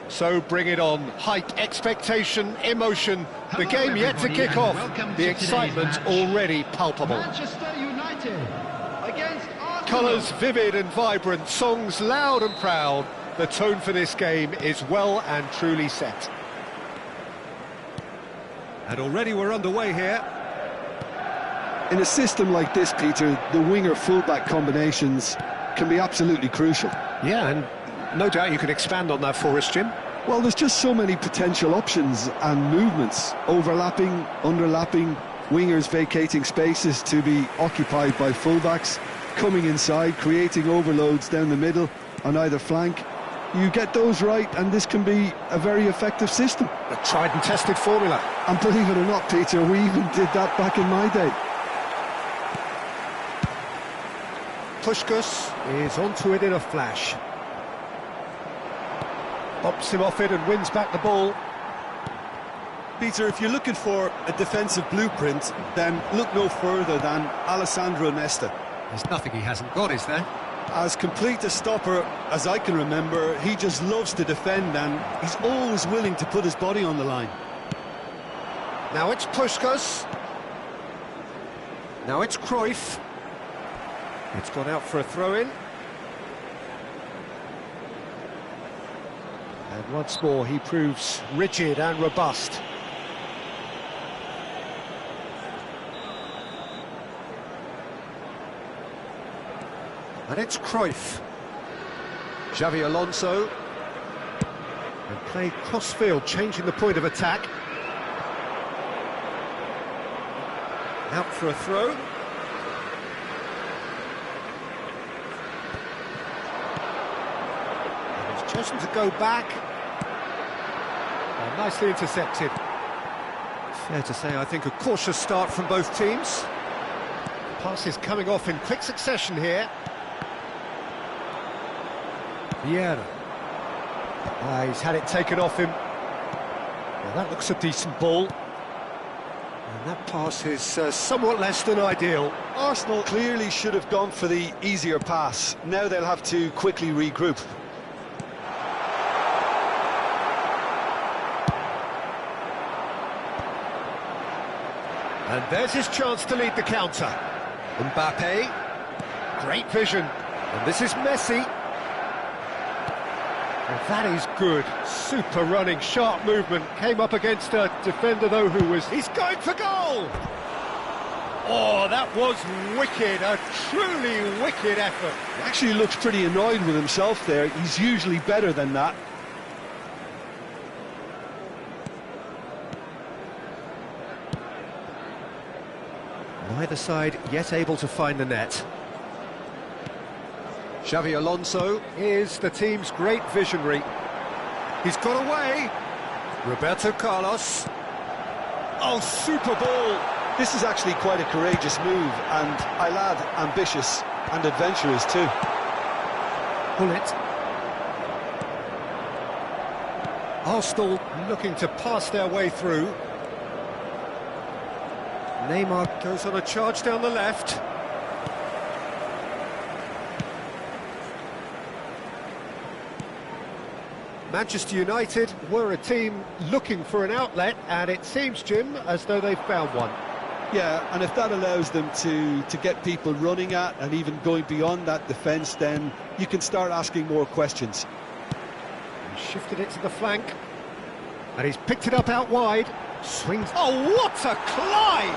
So bring it on. Hype, expectation, emotion. The game yet to kick off. The excitement already palpable. Manchester United against Arsenal. Colours vivid and vibrant, songs loud and proud. The tone for this game is well and truly set. And already we're underway here. In a system like this, Peter, the winger-fullback combinations can be absolutely crucial. Yeah, and no doubt you can expand on that for us, Jim. Well, there's just so many potential options and movements, overlapping, underlapping, wingers vacating spaces to be occupied by fullbacks, coming inside, creating overloads down the middle on either flank. You get those right and this can be a very effective system. A tried and tested formula. And believe it or not, Peter, we even did that back in my day. Puskás is onto it in a flash. Bops him off it and wins back the ball. Peter, if you're looking for a defensive blueprint, then look no further than Alessandro Nesta. There's nothing he hasn't got, is there? As complete a stopper as I can remember, he just loves to defend and he's always willing to put his body on the line. Now it's Puskás. Now it's Cruyff. It's gone out for a throw-in. And once more he proves rigid and robust. And it's Cruyff. Xavi Alonso. And played cross-field, changing the point of attack. Out for a throw. Chosen to go back. Oh, nicely intercepted. Fair to say, I think, a cautious start from both teams. Passes coming off in quick succession here. Vieira. He's had it taken off him. Well, that looks a decent ball. And that pass is somewhat less than ideal. Arsenal clearly should have gone for the easier pass. Now they'll have to quickly regroup. And there's his chance to lead the counter. Mbappe, great vision. And this is Messi. And that is good. Super running, sharp movement. Came up against a defender, though, who was... He's going for goal! Oh, that was wicked. A truly wicked effort. He actually looks pretty annoyed with himself there. He's usually better than that. Neither side yet able to find the net. Xavi Alonso is the team's great visionary. He's got away. Roberto Carlos. Oh, super ball. This is actually quite a courageous move, and I'll add ambitious and adventurous too. Pull it. Arsenal looking to pass their way through. Neymar goes on a charge down the left. Manchester United were a team looking for an outlet, and it seems, Jim, as though they've found one. Yeah, and if that allows them to get people running at and even going beyond that defence, then you can start asking more questions. He shifted it to the flank, and he's picked it up out wide. Swings. Oh, what a climb!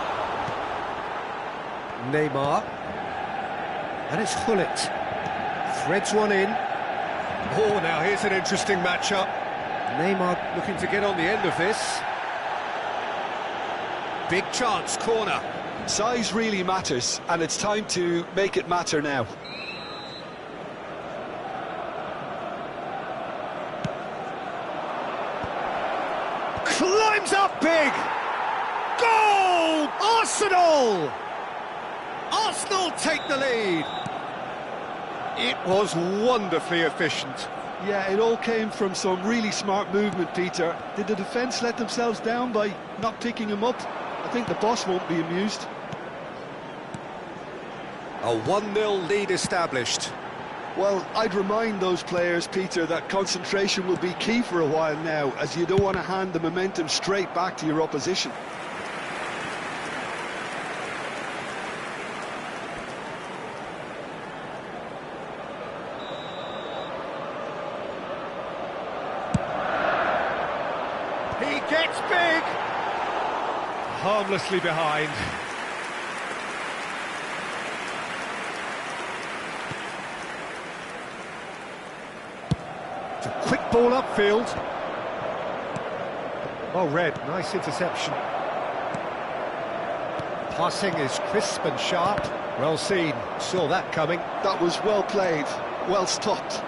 Neymar. And it's Hullet. Threads one in. Oh, now here's an interesting matchup. Neymar looking to get on the end of this. Big chance, corner. Size really matters, and it's time to make it matter now. Climbs up big! Goal! Arsenal! Arsenal take the lead! It was wonderfully efficient. Yeah, it all came from some really smart movement, Peter. Did the defence let themselves down by not picking him up? I think the boss won't be amused. A 1-0 lead established. Well, I'd remind those players, Peter, that concentration will be key for a while now, as you don't want to hand the momentum straight back to your opposition. He gets big! Harmlessly behind. It's a quick ball upfield. Oh, Red, nice interception. Passing is crisp and sharp. Well seen, saw that coming. That was well played, well stopped.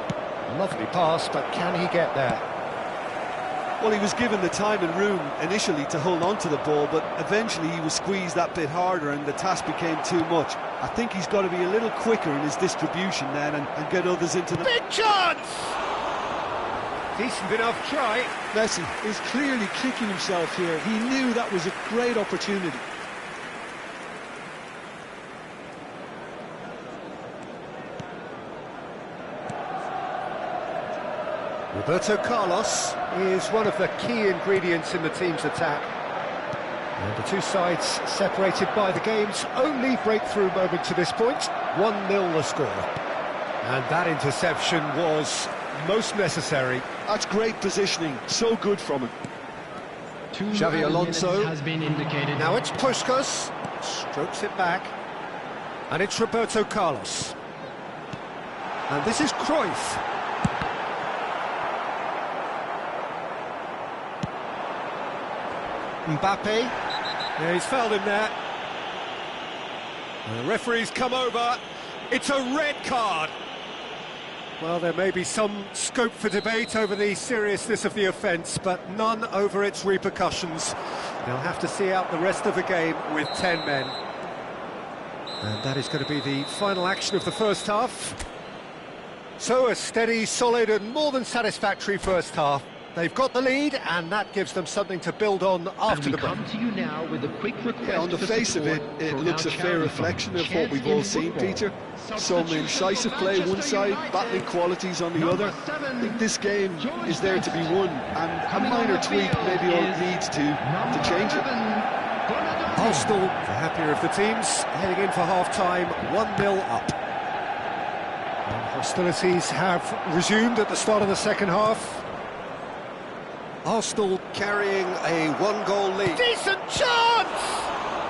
Lovely pass, but can he get there? Well, he was given the time and room initially to hold on to the ball, but eventually he was squeezed that bit harder and the task became too much. I think he's got to be a little quicker in his distribution then and get others into the... Big chance! Decent enough try. Messi is clearly kicking himself here. He knew that was a great opportunity. Roberto Carlos is one of the key ingredients in the team's attack. And the two sides separated by the game's only breakthrough moment to this point. 1-0 the score. And that interception was most necessary. That's great positioning, so good from him. Xavi Alonso. Has been indicated. Now it's Puskas. Strokes it back. And it's Roberto Carlos. And this is Cruyff. Mbappe, yeah, he's fouled him there. And the referee's come over. It's a red card. Well, there may be some scope for debate over the seriousness of the offence, but none over its repercussions. They'll have to see out the rest of the game with 10 men. And that is going to be the final action of the first half. So a steady, solid and more than satisfactory first half. They've got the lead, and that gives them something to build on after the break. Come to you now with a quick request. Yeah, on the face of it, it looks a fair reflection of what we've all seen, Peter. Some incisive play one side, battling qualities on the other. I think this game is there to be won, and a minor tweak maybe all it needs to change it. Arsenal, the happier of the teams, heading in for half-time, 1-0 up. And hostilities have resumed at the start of the second half. Arsenal carrying a one-goal lead. Decent chance!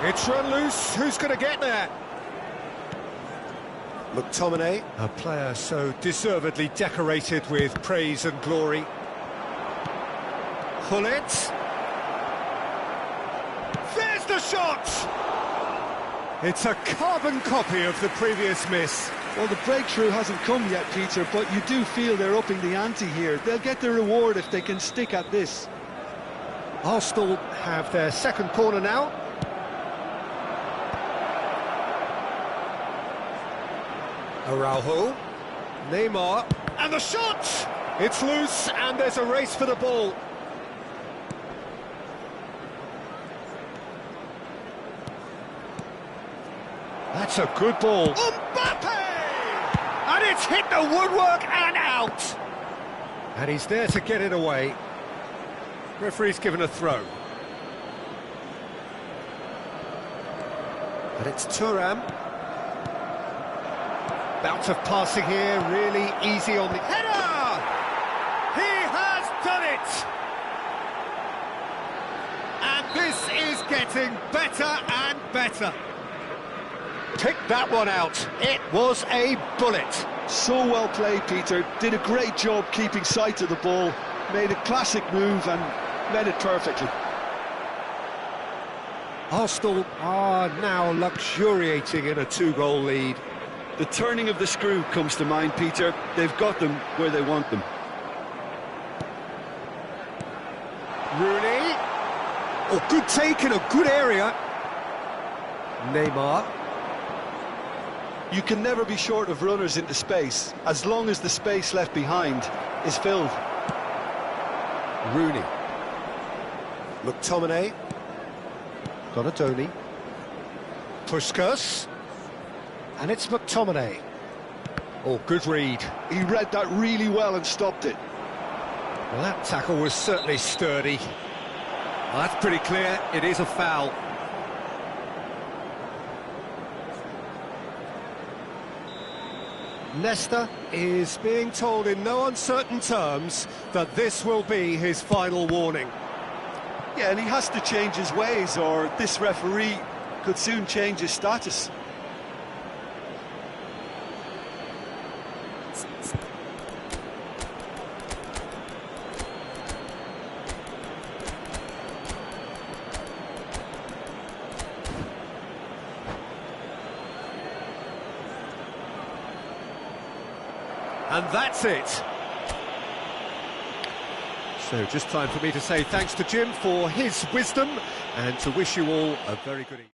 It's run loose, who's going to get there? McTominay, a player so deservedly decorated with praise and glory. Hullet. There's the shot! It's a carbon copy of the previous miss. Well, the breakthrough hasn't come yet, Peter, but you do feel they're upping the ante here. They'll get their reward if they can stick at this. Arsenal have their second corner now. Araujo, Neymar, and the shot! It's loose, and there's a race for the ball. That's a good ball. Mbappe! And it's hit the woodwork and out! And he's there to get it away. Referee's given a throw. And it's Thuram. Bout of passing here, really easy on the header! He has done it! And this is getting better and better. Pick that one out. It was a bullet. So well played, Peter. Did a great job keeping sight of the ball. Made a classic move and met it perfectly. Arsenal are now luxuriating in a two-goal lead. The turning of the screw comes to mind, Peter. They've got them where they want them. Rooney. Oh, good take in a good area. Neymar. You can never be short of runners into space, as long as the space left behind is filled. Rooney. McTominay. Donadoni. Puskas. And it's McTominay. Oh, good read. He read that really well and stopped it. Well, that tackle was certainly sturdy. Well, that's pretty clear. It is a foul. Leicester is being told in no uncertain terms that this will be his final warning. Yeah, and he has to change his ways, or this referee could soon change his status. And that's it. So just time for me to say thanks to Jim for his wisdom and to wish you all a very good evening.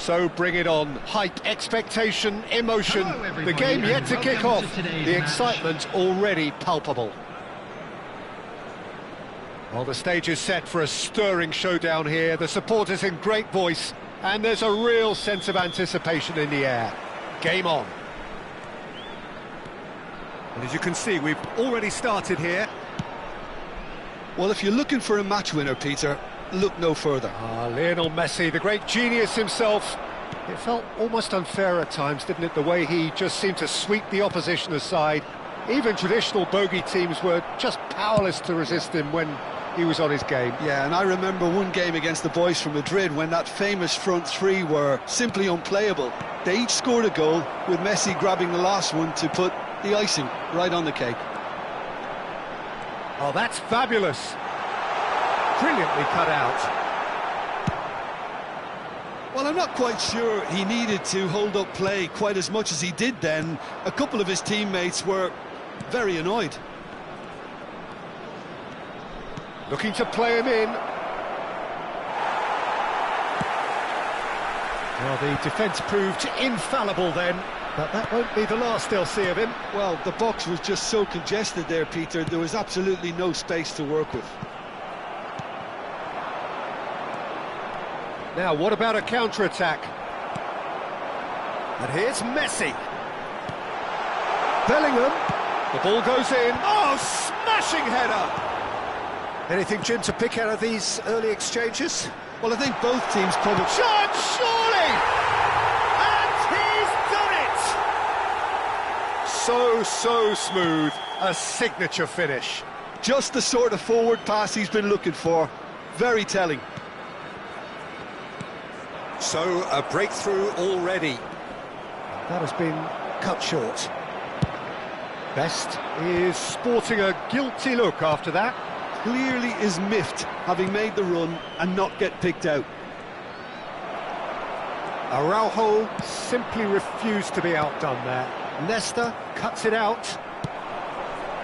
So bring it on. Hype, expectation, emotion. The game yet to kick off. The excitement already palpable. Well, the stage is set for a stirring showdown here. The supporters in great voice, and there's a real sense of anticipation in the air. Game on. And as you can see, we've already started here. Well, if you're looking for a match winner, Peter, look no further. Lionel Messi, the great genius himself. It felt almost unfair at times, didn't it, the way he just seemed to sweep the opposition aside. Even traditional bogey teams were just powerless to resist him when he was on his game. Yeah, and I remember one game against the boys from Madrid when that famous front three were simply unplayable. They each scored a goal, with Messi grabbing the last one to put the icing right on the cake. Oh, that's fabulous. Brilliantly cut out. Well, I'm not quite sure he needed to hold up play quite as much as he did then. A couple of his teammates were very annoyed. Looking to play him in. Well, the defence proved infallible then, but that won't be the last they'll see of him. Well, the box was just so congested there, Peter. There was absolutely no space to work with. Now, what about a counter-attack? And here's Messi. Bellingham. The ball goes in. Oh, smashing header! Anything, Jim, to pick out of these early exchanges? Well, I think both teams probably... Shot, surely! And he's done it! So smooth. A signature finish. Just the sort of forward pass he's been looking for. Very telling. So, a breakthrough already. That has been cut short. Best is sporting a guilty look after that. Clearly is miffed, having made the run and not get picked out. Araujo simply refused to be outdone there. Nesta cuts it out.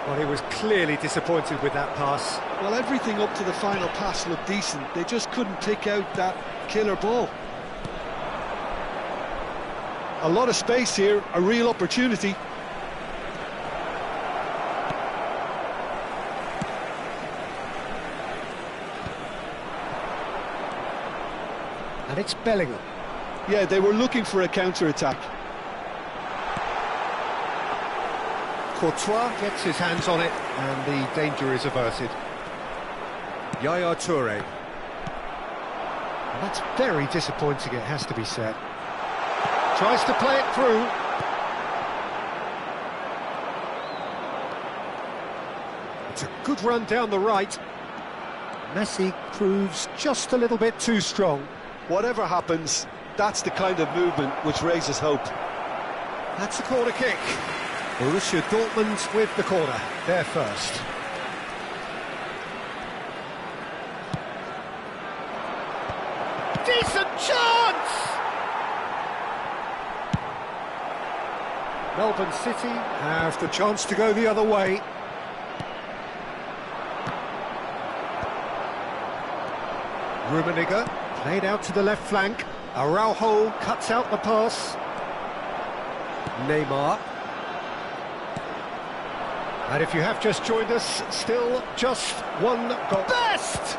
Well, he was clearly disappointed with that pass. Well, everything up to the final pass looked decent. They just couldn't pick out that killer ball. A lot of space here, a real opportunity. And it's Bellingham. Yeah, they were looking for a counter-attack. Courtois gets his hands on it, and the danger is averted. Yaya Toure. And that's very disappointing, it has to be said. Tries to play it through. It's a good run down the right. Messi proves just a little bit too strong. Whatever happens, that's the kind of movement which raises hope. That's a corner kick. Borussia Dortmund with the corner. They're first. Decent chance! Melbourne City have the chance to go the other way. Rummenigge played out to the left flank. Araujo cuts out the pass. Neymar. And if you have just joined us, still just one goal. Best!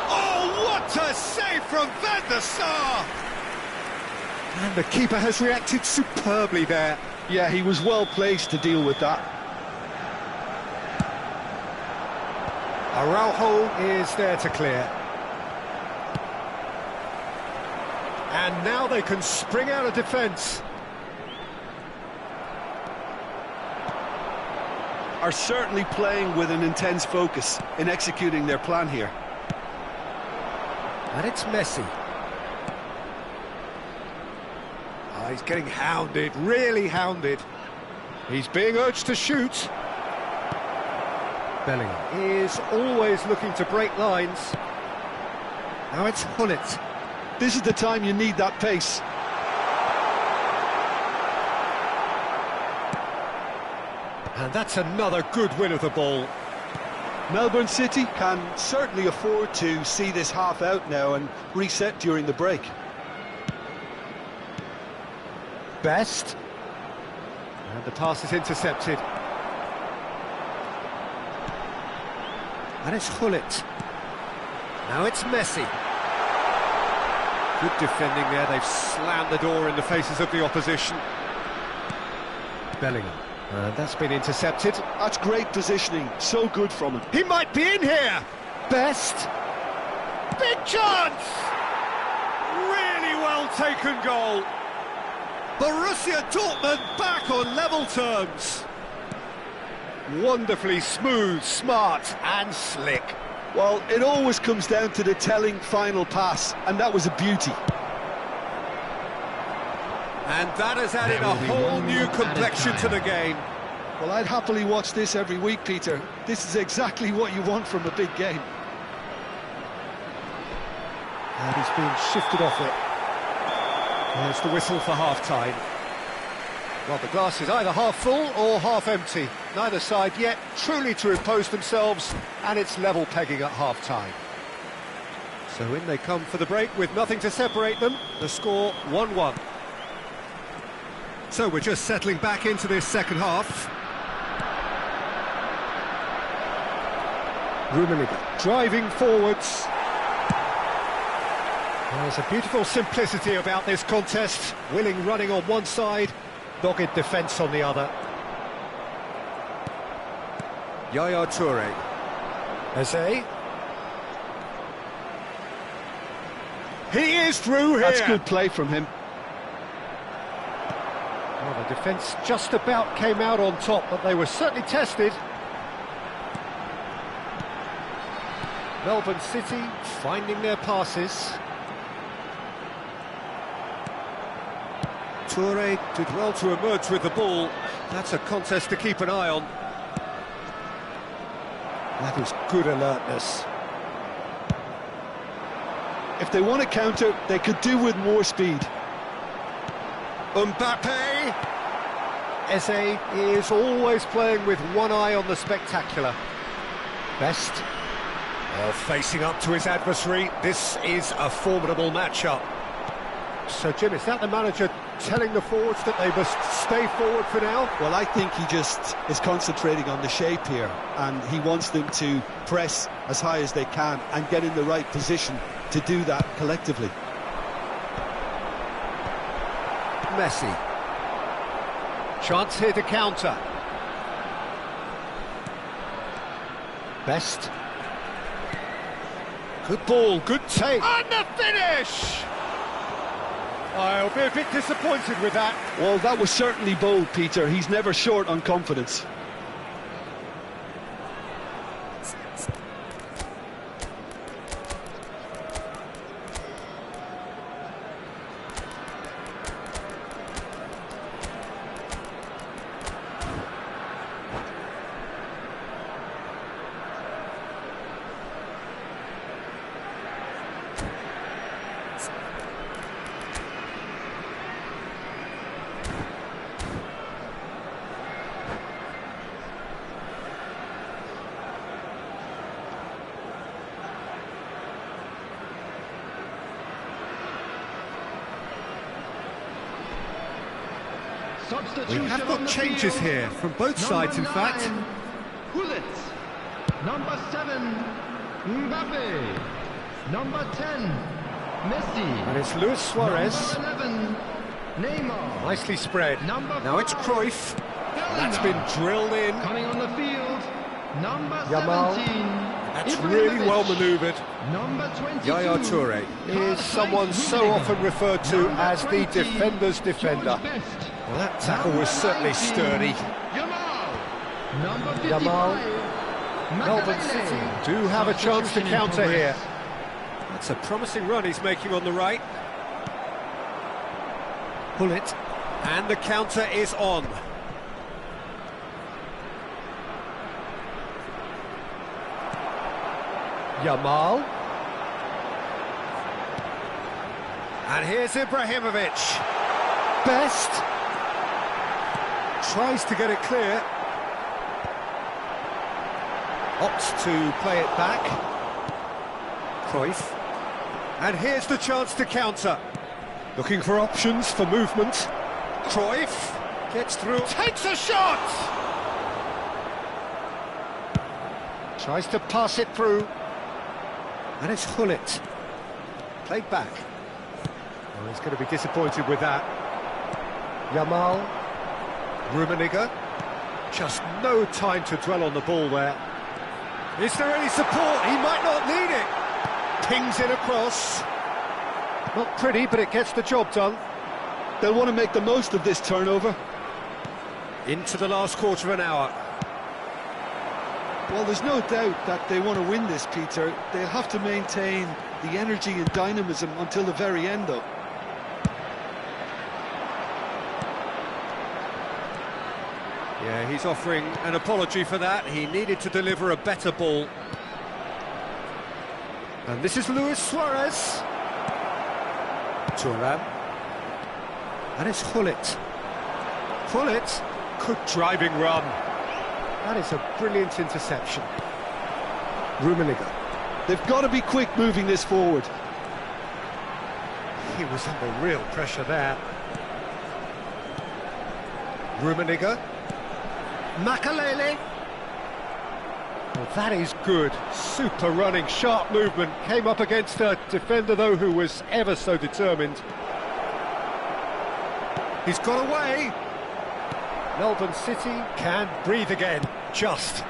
Oh, what a save from Van der Sar! And the keeper has reacted superbly there. Yeah, he was well placed to deal with that. Araujo is there to clear. And now they can spring out of defence. Are certainly playing with an intense focus in executing their plan here. And it's Messi. Oh, he's getting hounded, really hounded. He's being urged to shoot. Bellingham is always looking to break lines. Now it's Hullet. This is the time you need that pace. And that's another good win of the ball. Melbourne City can certainly afford to see this half out now and reset during the break. Best. And the pass is intercepted. And it's Hullet. Now it's Messi. Good defending there, they've slammed the door in the faces of the opposition. Bellingham. And that's been intercepted. That's great positioning, so good from him. He might be in here! Best. Big chance! Really well taken goal. Borussia Dortmund back on level terms. Wonderfully smooth, smart and slick. Well, it always comes down to the telling final pass, and that was a beauty. And that has added a whole new complexion to the game. Well, I'd happily watch this every week, Peter. This is exactly what you want from a big game. And he's been shifted off it. There's the whistle for half-time. Well, the glass is either half full or half empty. Neither side yet truly to impose themselves, and it's level pegging at half-time. So in they come for the break with nothing to separate them. The score 1-1. So we're just settling back into this second half. Rummenigge driving forwards. There's a beautiful simplicity about this contest. Willing running on one side, dogged defence on the other. Yaya Toure. Eze. He is through here. That's good play from him. Well, the defence just about came out on top, but they were certainly tested. Melbourne City finding their passes. Toure did well to emerge with the ball. That's a contest to keep an eye on. That is good alertness. If they want to counter, they could do with more speed. Mbappe! Eze is always playing with one eye on the spectacular. Best. Well, facing up to his adversary, this is a formidable matchup. So, Jim, is that the manager telling the forwards that they must stay forward for now? Well, I think he just is concentrating on the shape here, and he wants them to press as high as they can and get in the right position to do that collectively. Messi. Chance here to counter. Best. Good ball, good take. And the finish! I'll be a bit disappointed with that. Well, that was certainly bold, Peter. He's never short on confidence. We have got changes here from both sides, in fact. Hullet. Number 7, Mbappe. Number 10, Messi. And it's Luis Suarez. Number 11, Neymar. Nicely spread. Now it's Cruyff. That's been drilled in. Coming on the field, number Yamal. 17. That's really well manoeuvred. Number 22. Yaya Toure is someone so often referred to as the defender's defender. Well, that tackle was certainly sturdy. Yamal. Melbourne City do have a chance to counter here. That's a promising run he's making on the right. Pull it. And the counter is on. Yamal. And here's Ibrahimovic. Best. Tries to get it clear. Opts to play it back. Cruyff. And here's the chance to counter. Looking for options for movement. Cruyff gets through, takes a shot! Tries to pass it through. And it's Hullet. Played back. Oh, he's going to be disappointed with that. Yamal. Rummenigge. Just no time to dwell on the ball there. Is there any support? He might not need it. Pings it across. Not pretty, but it gets the job done. They'll want to make the most of this turnover. Into the last quarter of an hour. Well, there's no doubt that they want to win this, Peter. They'll have to maintain the energy and dynamism until the very end, though. Yeah, he's offering an apology for that. He needed to deliver a better ball. And this is Luis Suarez. Thuram. And it's Hullet. Hullet. Good driving run. That is a brilliant interception. Rummenigge. They've got to be quick moving this forward. He was under real pressure there. Rummenigge. Makalele. Well, that is good. Super running, sharp movement. Came up against a defender, though, who was ever so determined. He's got away. Melbourne City can breathe again, just.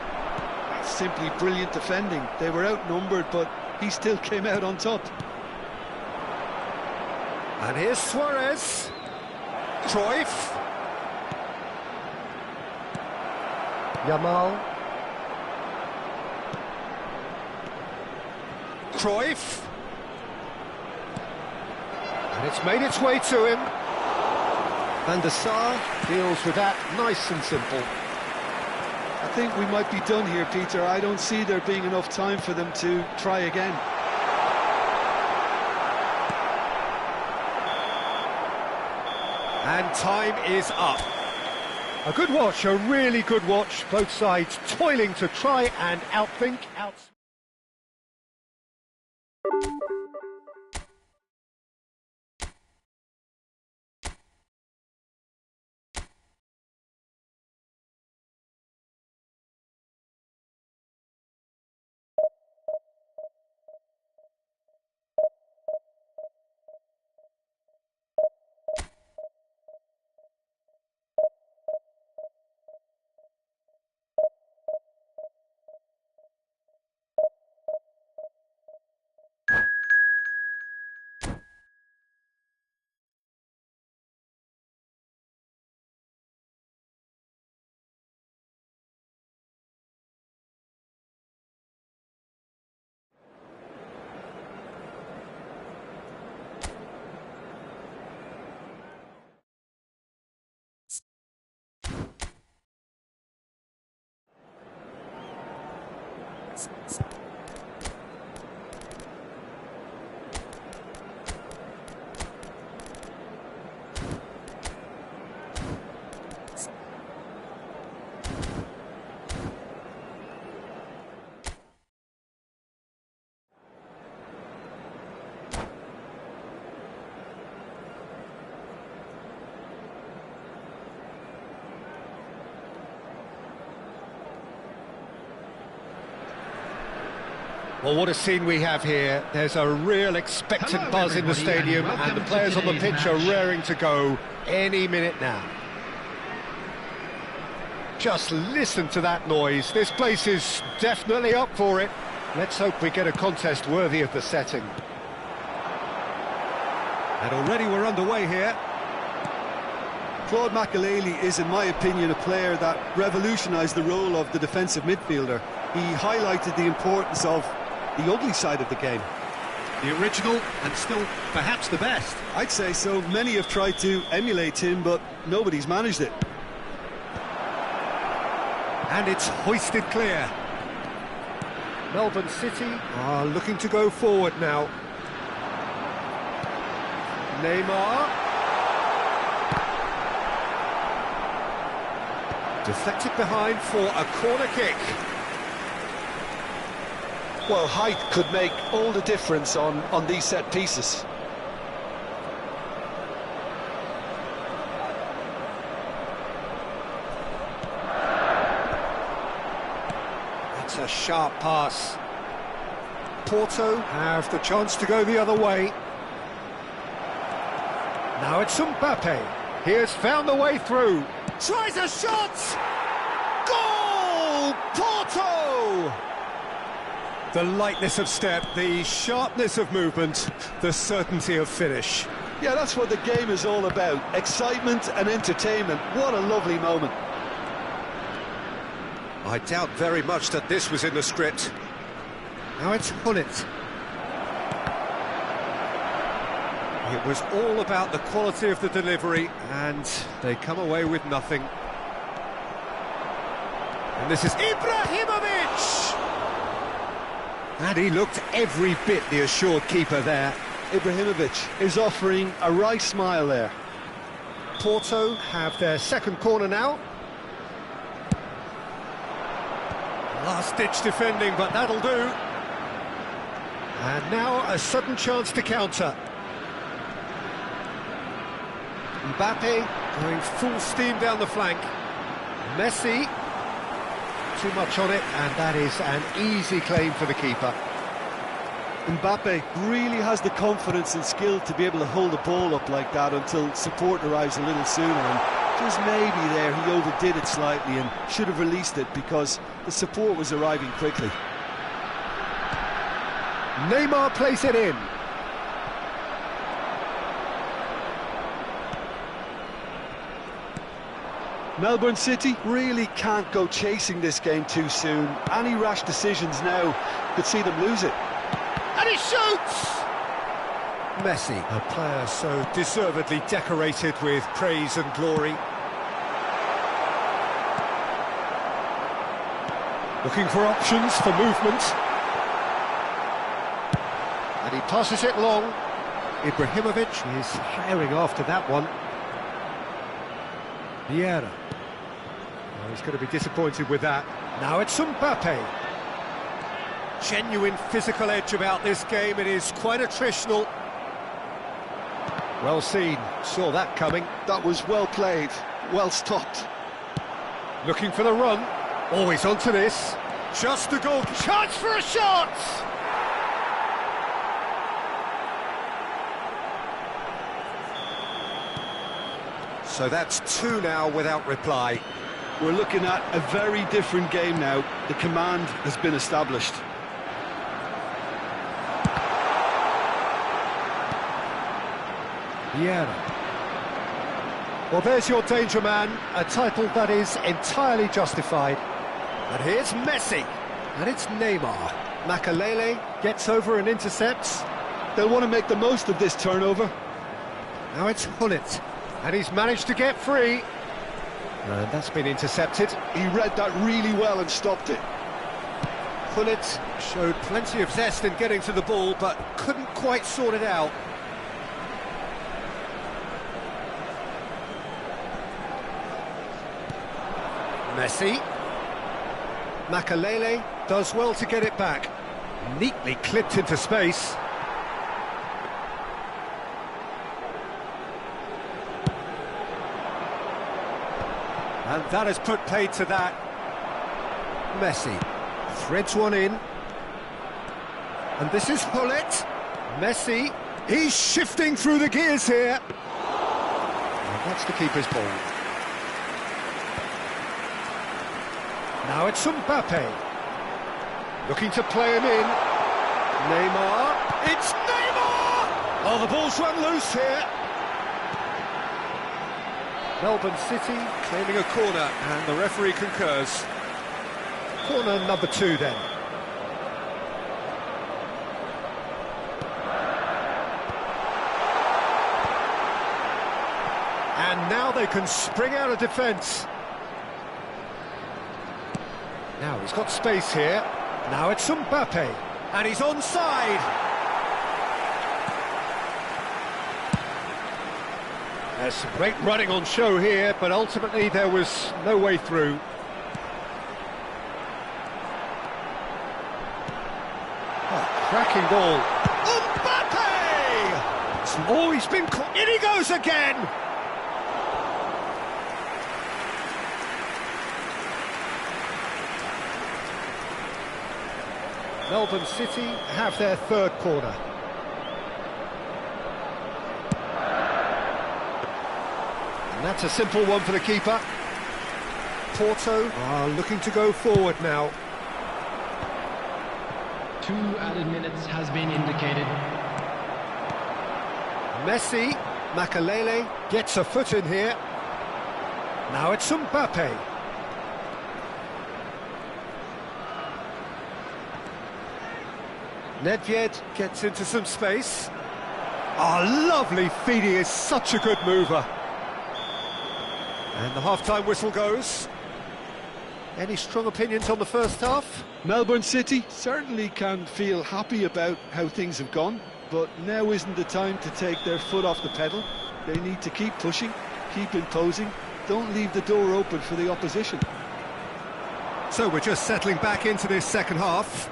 Simply brilliant defending. They were outnumbered, but he still came out on top. And here's Suarez. Cruyff. Yamal. Cruyff. And it's made its way to him. Van der Sar deals with that nice and simple. I think we might be done here, Peter. I don't see there being enough time for them to try again. And time is up. A good watch, a really good watch. Both sides toiling to try and outthink, Well, what a scene we have here. There's a real expectant buzz in the stadium, and the players on the pitch are raring to go any minute now. Just listen to that noise. This place is definitely up for it. Let's hope we get a contest worthy of the setting. And already we're underway here. Claude Makalele is, in my opinion, a player that revolutionised the role of the defensive midfielder. He highlighted the importance of the ugly side of the game. The original, and still perhaps the best. I'd say so. Many have tried to emulate him, but nobody's managed it. And it's hoisted clear. Melbourne City are looking to go forward now. Neymar. Deflected behind for a corner kick. Well, height could make all the difference on these set pieces. a sharp pass. Porto have the chance to go the other way. Now it's Mbappe. He has found the way through. Tries a shot! Goal! Porto! The lightness of step, the sharpness of movement, the certainty of finish. Yeah, that's what the game is all about. Excitement and entertainment. What a lovely moment. I doubt very much that this was in the script. Now it's Hullet. It was all about the quality of the delivery, and they come away with nothing. And this is Ibrahimovic! And he looked every bit the assured keeper there. Ibrahimovic is offering a right smile there. Porto have their second corner now. Last-ditch defending, but that'll do. And now a sudden chance to counter. Mbappe going full steam down the flank. Messi, too much on it, and that is an easy claim for the keeper. Mbappe really has the confidence and skill to be able to hold the ball up like that until support arrives a little sooner, and just maybe there he overdid it slightly and should have released it because the support was arriving quickly. Neymar plays it in. Melbourne City really can't go chasing this game too soon. Any rash decisions now could see them lose it. And he shoots! Messi, a player so deservedly decorated with praise and glory. Looking for options for movement. And he passes it long. Ibrahimovic is firing after that one. Vieira. Oh, he's going to be disappointed with that. Now it's Mbappe. Genuine physical edge about this game. It is quite attritional. Well seen. Saw that coming. That was well played, well stopped. Looking for the run. Always onto this. Just a goal. Chance for a shot! So that's two now without reply. We're looking at a very different game now. The command has been established. Vieira. Well, there's your danger man, a title that is entirely justified. And here's Messi, and it's Neymar. Makalele gets over and intercepts. They'll want to make the most of this turnover. Now it's Hullet, and he's managed to get free. And that's been intercepted. He read that really well and stopped it. Hullet showed plenty of zest in getting to the ball, but couldn't quite sort it out. Messi. Makalele does well to get it back. Neatly clipped into space. And that has put paid to that. Messi threads one in. And this is Hullet. Messi, he's shifting through the gears here. And that's the keeper's ball. Now it's Mbappe. Looking to play him in. Neymar. It's Neymar! Oh, the ball's run loose here. Melbourne City claiming a corner, and the referee concurs. Corner number 2 then. And now they can spring out of defence. Now he's got space here. Now it's Mbappe, and he's onside. There's some great running on show here, but ultimately there was no way through. Oh, cracking ball. Mbappe! Oh, he's been caught. In he goes again! Melbourne City have their third corner. And that's a simple one for the keeper. Porto are looking to go forward now. 2 added minutes has been indicated. Messi, Makalele gets a foot in here. Now it's Mbappe. Nedved gets into some space. Oh, lovely feed, he is such a good mover. And the half-time whistle goes. Any strong opinions on the first half? Melbourne City certainly can feel happy about how things have gone, but now isn't the time to take their foot off the pedal. They need to keep pushing, keep imposing, don't leave the door open for the opposition. So we're just settling back into this second half.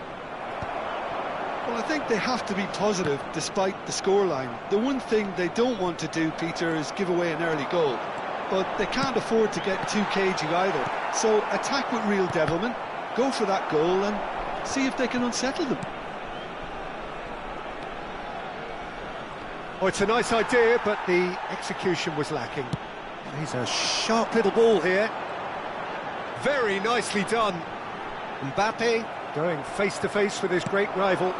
Well, I think they have to be positive despite the scoreline. The one thing they don't want to do, Peter, is give away an early goal. But they can't afford to get too cagey either. So attack with real devilment, go for that goal and see if they can unsettle them. Oh, it's a nice idea, but the execution was lacking. He's a sharp little ball here. Very nicely done. Mbappe going face-to-face with his great rival.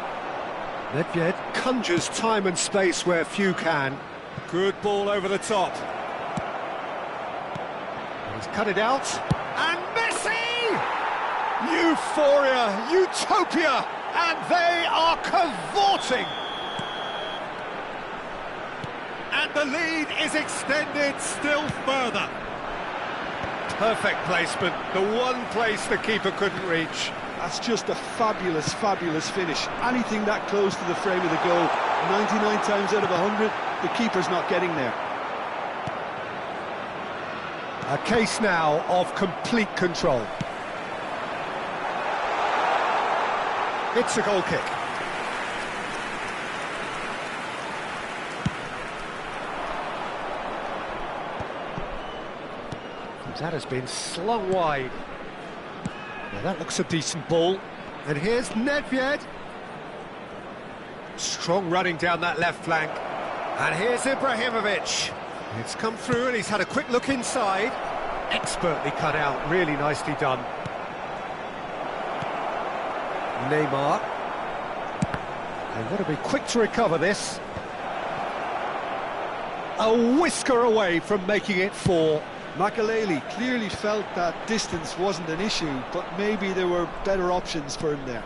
Nedved conjures time and space where few can. Good ball over the top. He's cut it out. And Messi! Euphoria, utopia, and they are cavorting. And the lead is extended still further. Perfect placement, the one place the keeper couldn't reach. That's just a fabulous, fabulous finish. Anything that close to the frame of the goal, 99 times out of 100, the keeper's not getting there. A case now of complete control. It's a goal kick. That has been slung wide. Now that looks a decent ball. And here's Nedved. Strong running down that left flank. And here's Ibrahimovic. It's come through and he's had a quick look inside. Expertly cut out, really nicely done. Neymar. They've got to be quick to recover this. A whisker away from making it 4. Makalele clearly felt that distance wasn't an issue, but maybe there were better options for him there.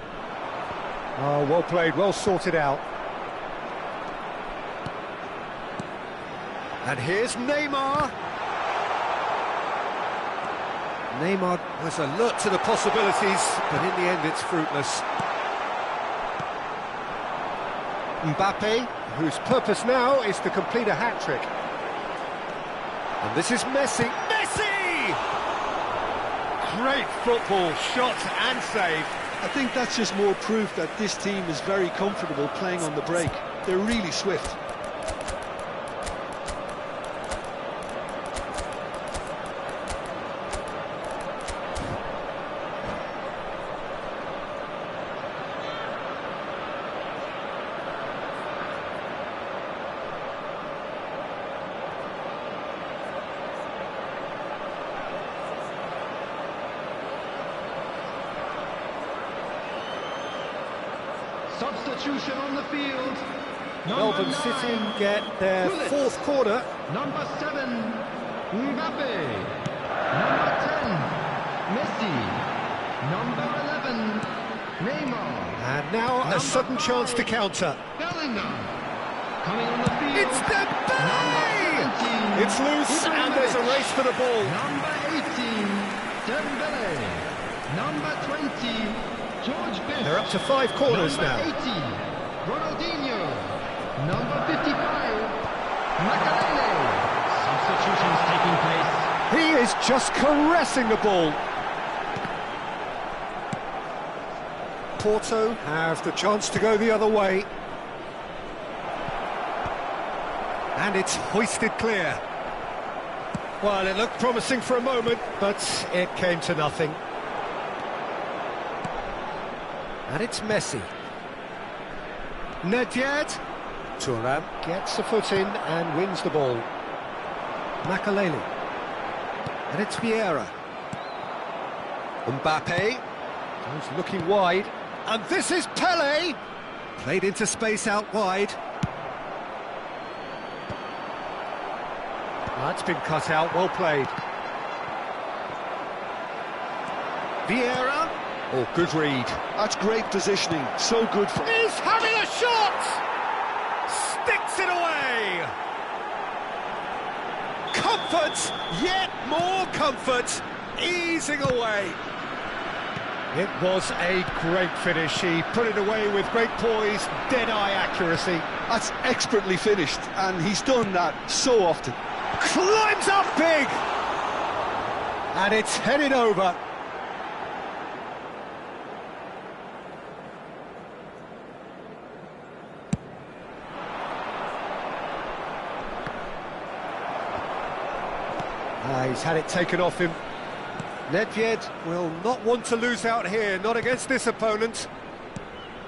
Oh, well played, well sorted out. And here's Neymar. Neymar was alert to the possibilities, but in the end it's fruitless. Mbappe, whose purpose now is to complete a hat-trick. And this is Messi. Messi! Great football, shot and save. I think that's just more proof that this team is very comfortable playing on the break. They're really swift. Substitution on the field. Melbourne City get their fourth corner. Number 7, Mbappe. Number 10, Messi. Number 11, Neymar. And now a sudden chance to counter. Bellingham. Coming on the field. It's Dembele! It's loose and there's a race for the ball. Number 18, Dembele. Number 20, George Best. They're up to 5 corners now. Number 80, Ronaldinho. Number 55, Makalele. Substitutions taking place. He is just caressing the ball. Porto have the chance to go the other way. And it's hoisted clear. Well, it looked promising for a moment, but it came to nothing. And it's Messi. Nedved. Thuram gets a foot in and wins the ball. Makaleli. And it's Vieira. Mbappe. He's looking wide. And this is Pele. Played into space out wide. That's been cut out, well played. Vieira. Oh, good read. That's great positioning, so good for... He's having a shot! Sticks it away! Comfort, yet more comfort, easing away. It was a great finish. He put it away with great poise, dead-eye accuracy. That's expertly finished, and he's done that so often. Climbs up big! And it's headed over. He's had it taken off him. Nedved will not want to lose out here, not against this opponent.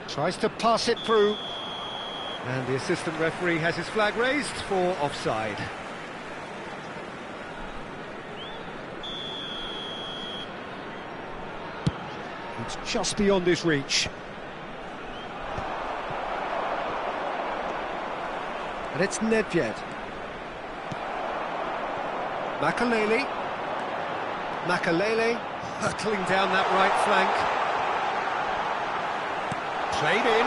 Tries to pass it through. And the assistant referee has his flag raised for offside. It's just beyond his reach. And it's Nedved. Makaleli hurtling down that right flank. Played in.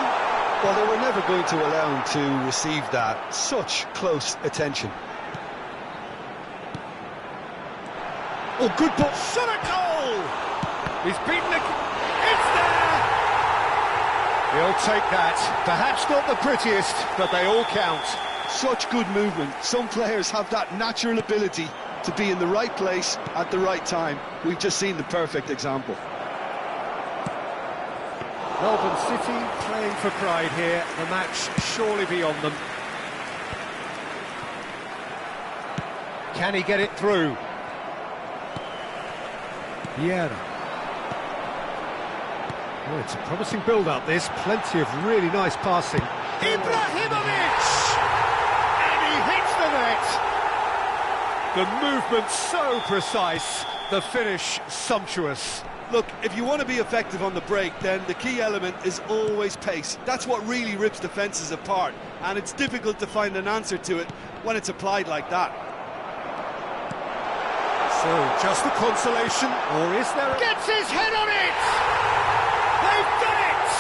Well, they were never going to allow him to receive that. Such close attention. Oh, good ball. Shot a goal! He's beaten it. It's there! He'll take that. Perhaps not the prettiest, but they all count. Such good movement. Some players have that natural ability to be in the right place at the right time. We've just seen the perfect example. Melbourne City playing for pride here. The match surely beyond them. Can he get it through? Vieira. Oh, it's a promising build-up, this. Plenty of really nice passing. Ibrahimovic! And he hits the net! The movement so precise, the finish sumptuous. Look, if you want to be effective on the break, then the key element is always pace. That's what really rips defences apart, and it's difficult to find an answer to it when it's applied like that. So, just a consolation, or is there a... Gets his head on it! They've done it!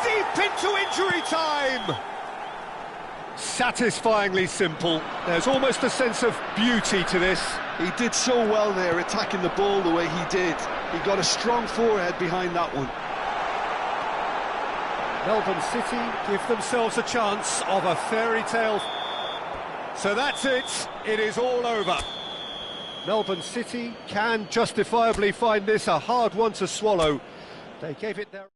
Deep into injury time! Satisfyingly simple. There's almost a sense of beauty to this. He did so well there, attacking the ball the way he did. He got a strong forehead behind that one. Melbourne City give themselves a chance of a fairy tale. So that's it. It is all over. Melbourne City can justifiably find this a hard one to swallow. They gave it their...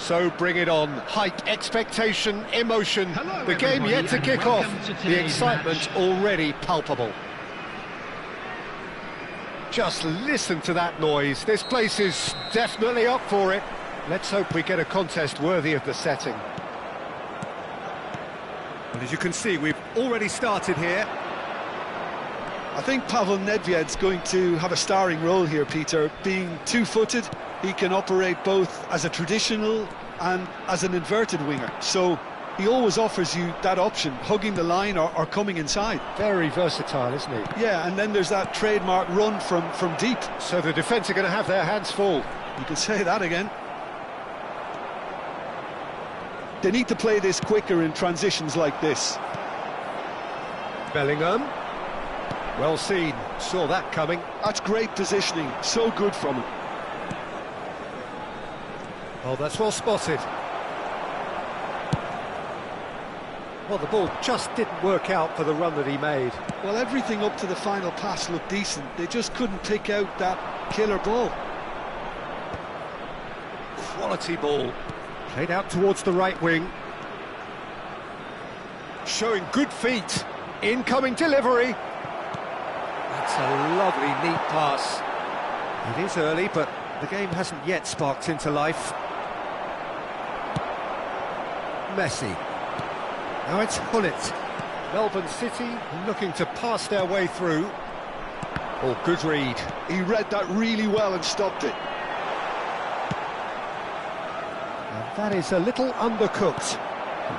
So bring it on. Hype, expectation, emotion. Hello, The game everybody, yet to and kick off. welcome to The today's excitement match. already palpable. Just listen to that noise. This place is definitely up for it. Let's hope we get a contest worthy of the setting. And as you can see, we've already started here. I think Pavel Nedved's going to have a starring role here, Peter. Being two-footed, he can operate both as a traditional and as an inverted winger. So he always offers you that option, hugging the line or coming inside. Very versatile, isn't he? Yeah, and then there's that trademark run from deep. So the defence are going to have their hands full. You can say that again. They need to play this quicker in transitions like this. Bellingham. Well seen, saw that coming. That's great positioning, so good from him. Oh, that's well spotted. Well, the ball just didn't work out for the run that he made. Well, everything up to the final pass looked decent. They just couldn't pick out that killer ball. Quality ball. Played out towards the right wing. Showing good feet. Incoming delivery. That's a lovely, neat pass. It is early, but the game hasn't yet sparked into life. Messi. Now it's Hullet. Melbourne City looking to pass their way through. Oh, good read. He read that really well and stopped it. And that is a little undercooked.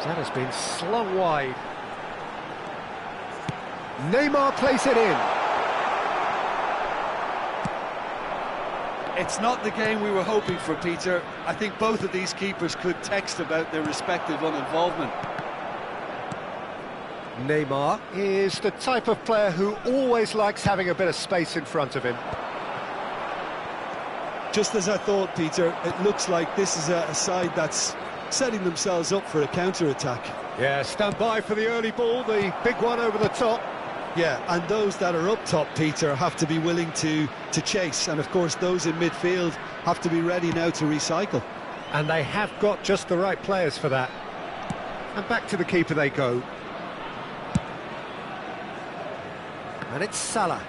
That has been slung wide. Neymar plays it in. It's not the game we were hoping for, Peter. I think both of these keepers could text about their respective uninvolvement. Neymar is the type of player who always likes having a bit of space in front of him. Just as I thought, Peter, it looks like this is a side that's setting themselves up for a counter-attack. Yeah, stand by for the early ball, the big one over the top. Yeah, and those that are up top, Peter, have to be willing to chase. And, of course, those in midfield have to be ready now to recycle. And they have got just the right players for that. And back to the keeper they go. And it's Salah.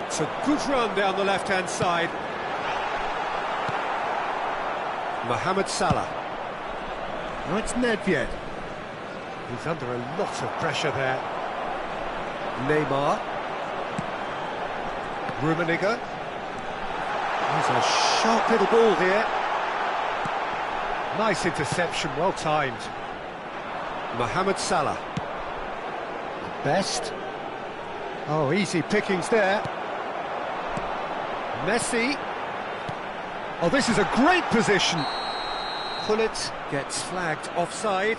It's a good run down the left-hand side. Mohamed Salah. Now it's Nedved. He's under a lot of pressure there. Neymar. Rummenigge. There's a sharp little ball here. Nice interception, well timed. Mohamed Salah. Best. Oh, easy pickings there. Messi. Oh, this is a great position. Hullet gets flagged offside.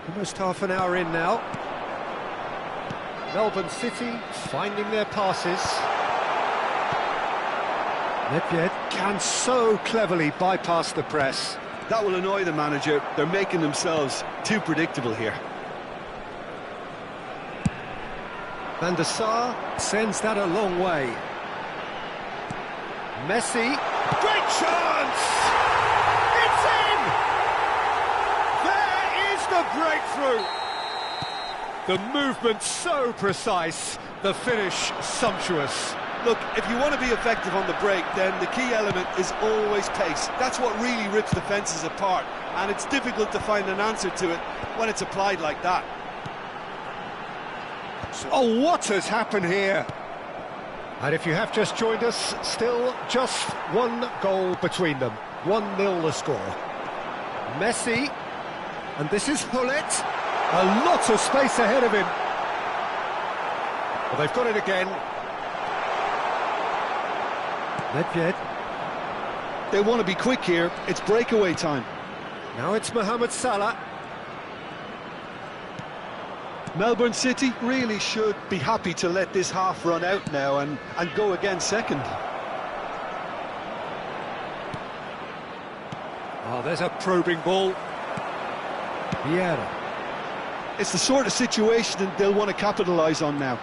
Almost half an hour in now. Melbourne City finding their passes. Nedved can so cleverly bypass the press. That will annoy the manager. They're making themselves too predictable here. Van der Sar sends that a long way. Messi, great chance! It's in! There is the breakthrough! The movement so precise, the finish sumptuous. Look, if you want to be effective on the break, then the key element is always pace. That's what really rips defences apart, and it's difficult to find an answer to it when it's applied like that. Oh, what has happened here? And if you have just joined us, still just one goal between them. 1-0 the score. Messi, and this is Hullet. A lot of space ahead of him. Well, they've got it again. Nedved. They want to be quick here. It's breakaway time. Now it's Mohamed Salah. Melbourne City really should be happy to let this half run out now and go again second. Oh, there's a probing ball. Vieira. It's the sort of situation that they'll want to capitalise on now.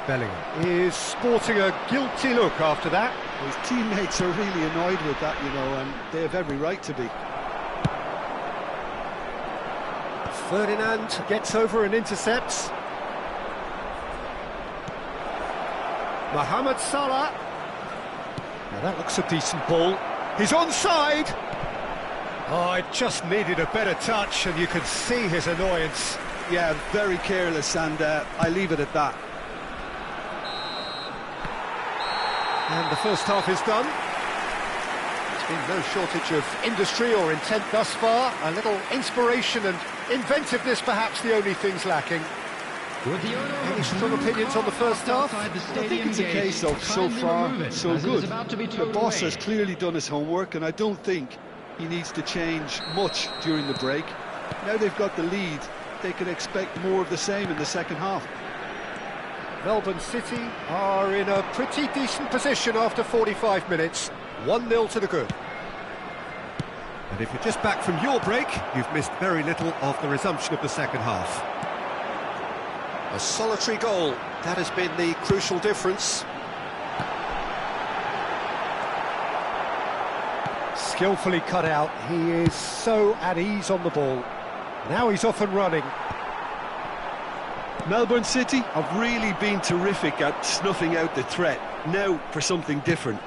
Bellingham is sporting a guilty look after that. His teammates are really annoyed with that, you know, and they have every right to be. Ferdinand gets over and intercepts. Mohamed Salah. Now that looks a decent ball. He's onside. Oh, it just needed a better touch, and you can see his annoyance. Yeah, very careless, and I leave it at that. And the first half is done. There's been no shortage of industry or intent thus far. A little inspiration and inventiveness, perhaps the only things lacking. Any strong opinions on the first half? I think it's a case of so far, so good. The boss has clearly done his homework, and I don't think he needs to change much during the break. Now they've got the lead, they can expect more of the same in the second half. Melbourne City are in a pretty decent position after 45 minutes. 1-0 to the good. And if you're just back from your break, you've missed very little of the resumption of the second half. A solitary goal, that has been the crucial difference. Skillfully cut out, he is so at ease on the ball. Now he's off and running. Melbourne City have really been terrific at snuffing out the threat. Now for something different.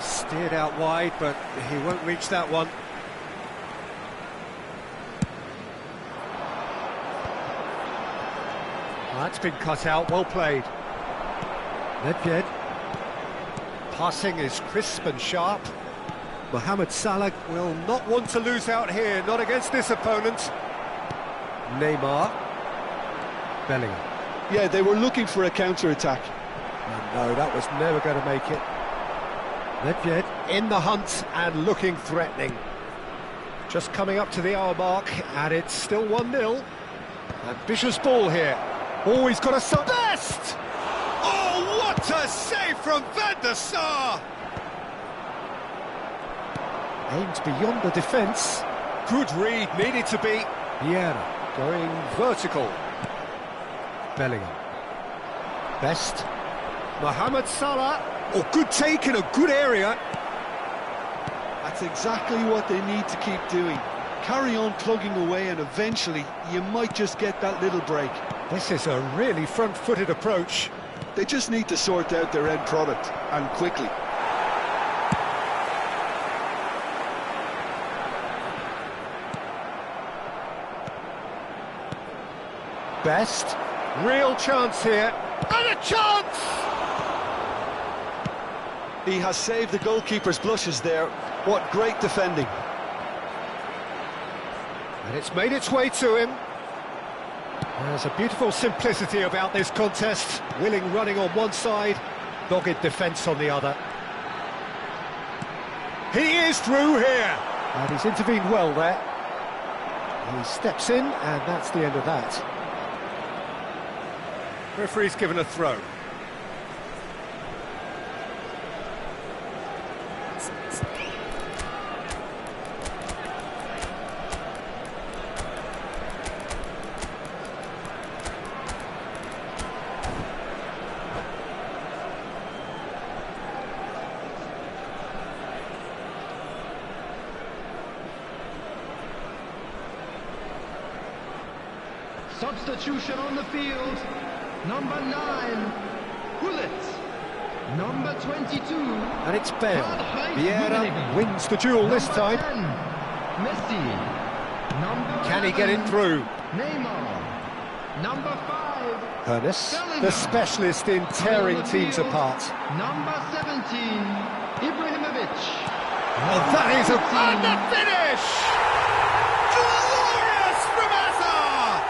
Steered out wide, but he won't reach that one. That's been cut out, well played. Nedved. Passing is crisp and sharp. Mohamed Salah will not want to lose out here, not against this opponent. Neymar. Bellingham. Yeah, they were looking for a counter-attack. No, that was never going to make it. Nedved in the hunt and looking threatening. Just coming up to the hour mark, and it's still 1-0. Ambitious ball here. Oh, he's got a best! Oh, what a save from Van der Sar! Aimed beyond the defence. Good read, needed to be. Vieira going vertical. Bellingham. Best. Mohamed Salah. Oh, good take in a good area. That's exactly what they need to keep doing. Carry on plugging away, and eventually you might just get that little break. This is a really front-footed approach. They just need to sort out their end product, and quickly. Best. Real chance here. And a chance! He has saved the goalkeeper's blushes there. What great defending. And it's made its way to him. There's a beautiful simplicity about this contest. Willing running on one side, dogged defence on the other. He is through here! And he's intervened well there. He steps in, and that's the end of that. Referee's given a throw. Substitution on the field. Number 9, Bullet. Number 22. And it's Bale. Vieira wins the duel this time. 10, Messi. Number Can he get it through? Neymar. Number 5. Ernest, Bellingham. the specialist in tearing On the teams field, apart. Number 17, Ibrahimovic. Oh, that is and the finish! Glorious from Hazard!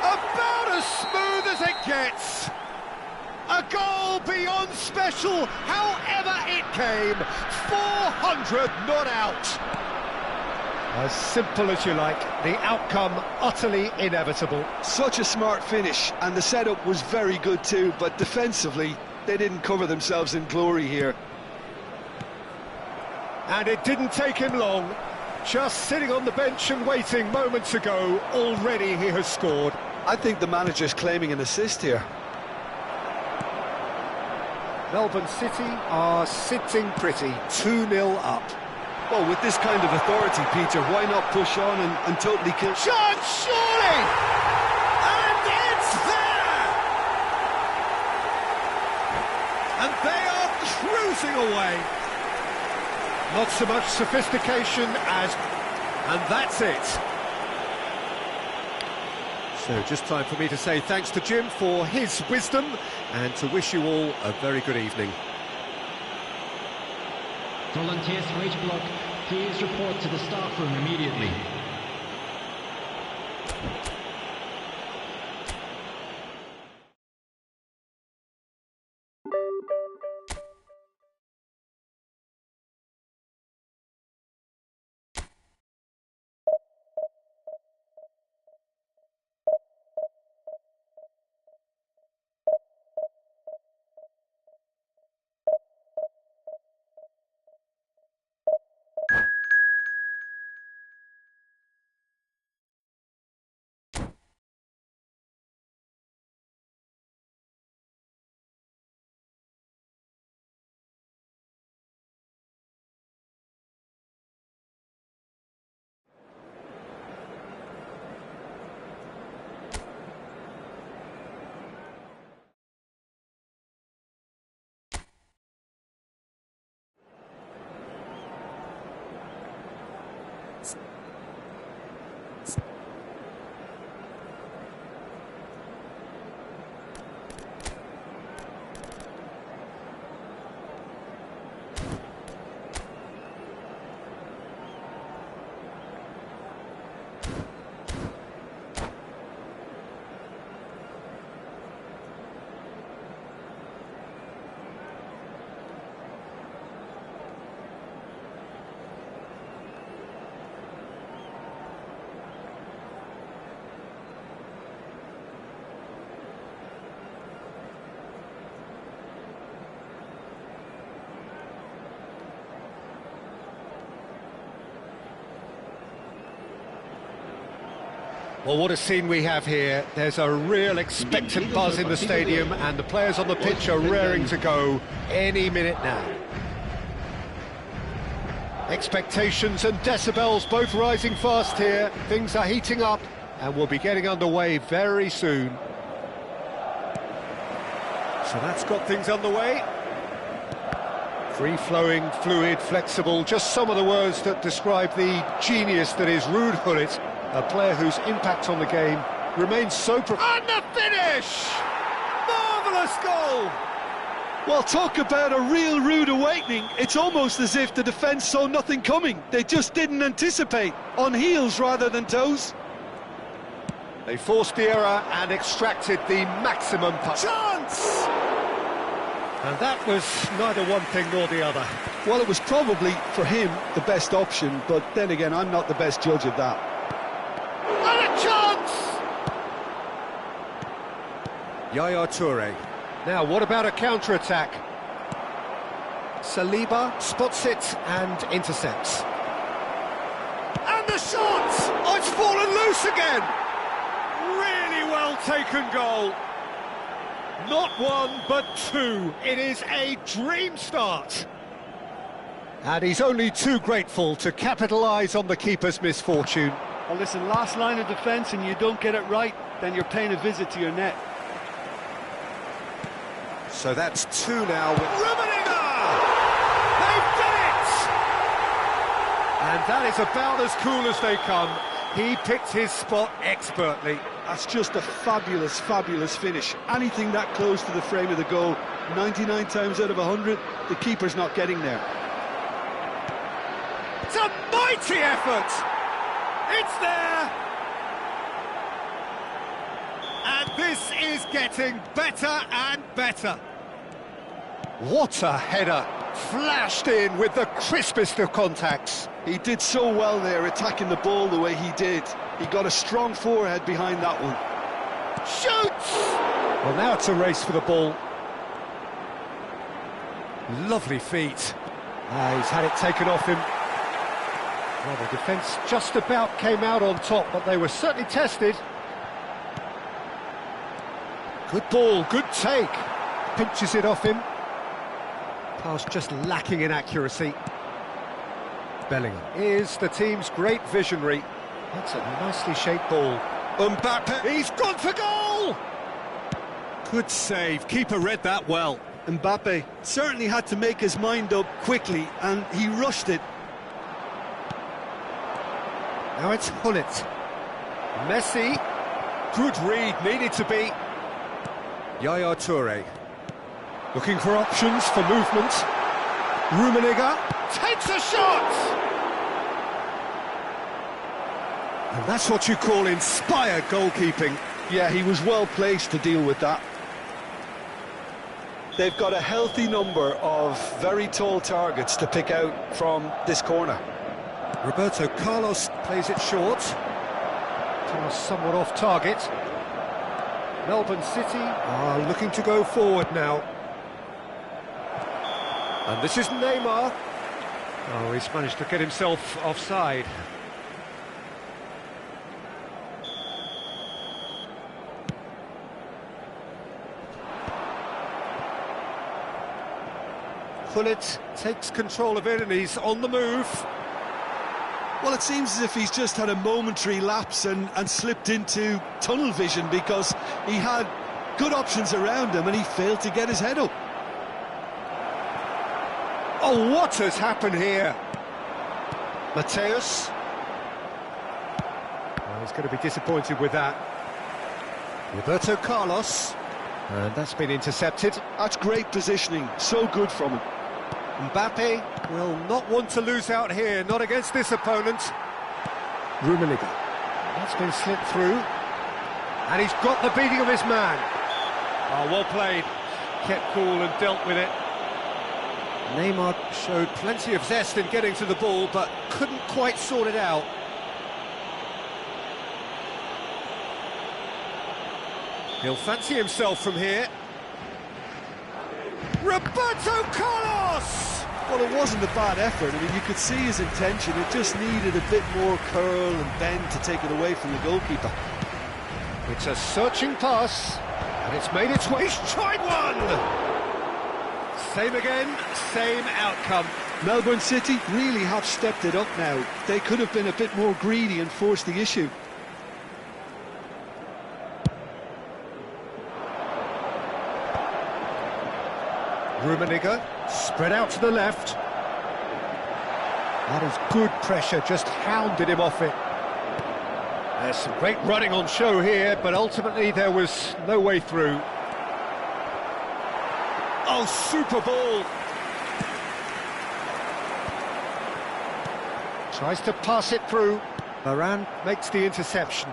About as smooth as it gets. A goal beyond special, however it came. 400 not out. As simple as you like, the outcome utterly inevitable. Such a smart finish, and the setup was very good too, but defensively, they didn't cover themselves in glory here. And it didn't take him long. Just sitting on the bench and waiting moments ago, already he has scored. I think the manager's claiming an assist here. Melbourne City are sitting pretty, 2-0 up. Well, with this kind of authority, Peter, why not push on and totally kill... Chance, surely! And it's there! And they are cruising away. Not so much sophistication as... And that's it. So just time for me to say thanks to Jim for his wisdom and to wish you all a very good evening. Volunteers for each block, please report to the staff room immediately. Well, what a scene we have here. There's a real expectant buzz in the stadium and the players on the pitch are raring to go any minute now. Expectations and decibels both rising fast here. Things are heating up and we'll be getting underway very soon. So that's got things underway. Free-flowing, fluid, flexible, just some of the words that describe the genius that is Ruud Gullit, a player whose impact on the game remains so... And the finish! Marvellous goal! Well, talk about a real rude awakening. It's almost as if the defence saw nothing coming. They just didn't anticipate, on heels rather than toes. They forced the error and extracted the maximum chance! And that was neither one thing nor the other. Well, it was probably, for him, the best option, but then again, I'm not the best judge of that. And a chance! Yaya Toure. Now, what about a counter-attack? Saliba spots it and intercepts. And the shot! Oh, it's fallen loose again! Really well taken goal. Not one, but two. It is a dream start. And he's only too grateful to capitalise on the keeper's misfortune. Well, listen, last line of defence and you don't get it right, then you're paying a visit to your net. So that's two now with Rummenigge! They've done it! And that is about as cool as they come. He picked his spot expertly. That's just a fabulous, fabulous finish. Anything that close to the frame of the goal, 99 times out of 100, the keeper's not getting there. It's a mighty effort! It's there! And this is getting better and better. What a header! Flashed in with the crispest of contacts. He did so well there, attacking the ball the way he did. He got a strong forehead behind that one. Shoots! Well, now it's a race for the ball. Lovely feet. He's had it taken off him. Well, the defence just about came out on top, but they were certainly tested. Good ball, good take. Pinches it off him. Pass just lacking in accuracy. Bellingham is the team's great visionary. That's a nicely shaped ball. Mbappe, he's gone for goal! Good save, keeper read that well. Mbappe certainly had to make his mind up quickly, and he rushed it. Now it's Hullet. Messi. Good read, needed to be. Yaya Toure. Looking for options for movement. Rummenigge takes a shot! And that's what you call inspired goalkeeping. Yeah, he was well placed to deal with that. They've got a healthy number of very tall targets to pick out from this corner. Roberto Carlos plays it short. Pass somewhat off target. Melbourne City are looking to go forward now. And this is Neymar. Oh, he's managed to get himself offside. Hullet takes control of it and he's on the move. Well, it seems as if he's just had a momentary lapse and slipped into tunnel vision, because he had good options around him and he failed to get his head up. Oh, what has happened here? Mateus. Oh, he's going to be disappointed with that. Roberto Carlos. And that's been intercepted. That's great positioning, so good from him. Mbappe will not want to lose out here, not against this opponent. Rummenigge. That's been slipped through. And he's got the beating of his man. Oh, well played. Kept cool and dealt with it. Neymar showed plenty of zest in getting to the ball, but couldn't quite sort it out. He'll fancy himself from here. Roberto Carlos! Well, it wasn't a bad effort. I mean, you could see his intention. It just needed a bit more curl and bend to take it away from the goalkeeper. It's a searching pass, and it's made its way. He's tried one! Same again, same outcome. Melbourne City really have stepped it up now. They could have been a bit more greedy and forced the issue. Rummenigge, spread out to the left. That is good pressure, just hounded him off it. There's some great running on show here, but ultimately there was no way through. Oh, super ball! Tries to pass it through. Varane makes the interception.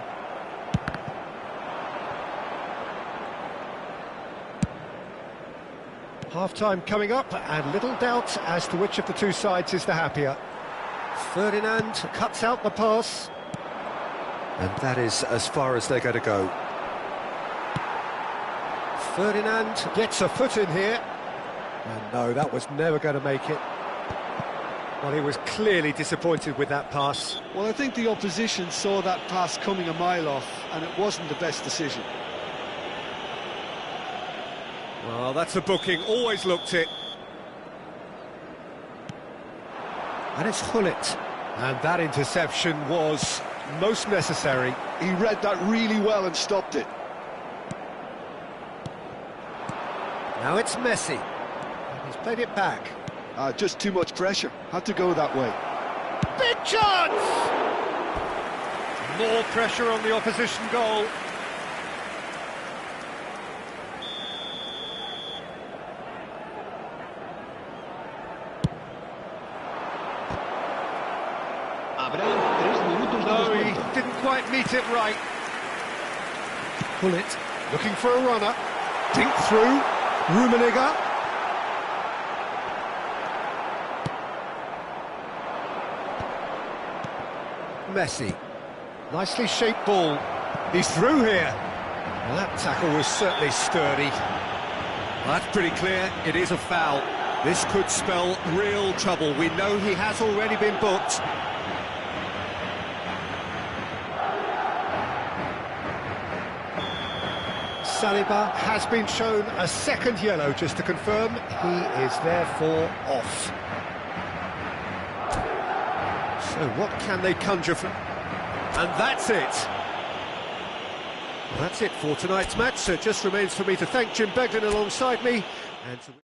Half-time coming up, and little doubt as to which of the two sides is the happier. Ferdinand cuts out the pass. And that is as far as they're going to go. Ferdinand gets a foot in here. And no, that was never going to make it. Well, he was clearly disappointed with that pass. Well, I think the opposition saw that pass coming a mile off, and it wasn't the best decision. Well, that's a booking, always looked it. And it's Hullet. And that interception was most necessary. He read that really well and stopped it. Now it's Messi. And he's played it back. Just too much pressure. Had to go that way. Big chance! More pressure on the opposition goal. No, he didn't quite meet it right. Hullet, looking for a runner. Dink through. Rummenigge. Messi. Nicely shaped ball. He's through here. Well, that tackle was certainly sturdy. Well, that's pretty clear. It is a foul. This could spell real trouble. We know he has already been booked. Saliba has been shown a second yellow, just to confirm he is therefore off. So what can they conjure from... And that's it. That's it for tonight's match. So it just remains for me to thank Jim Beglin alongside me and to...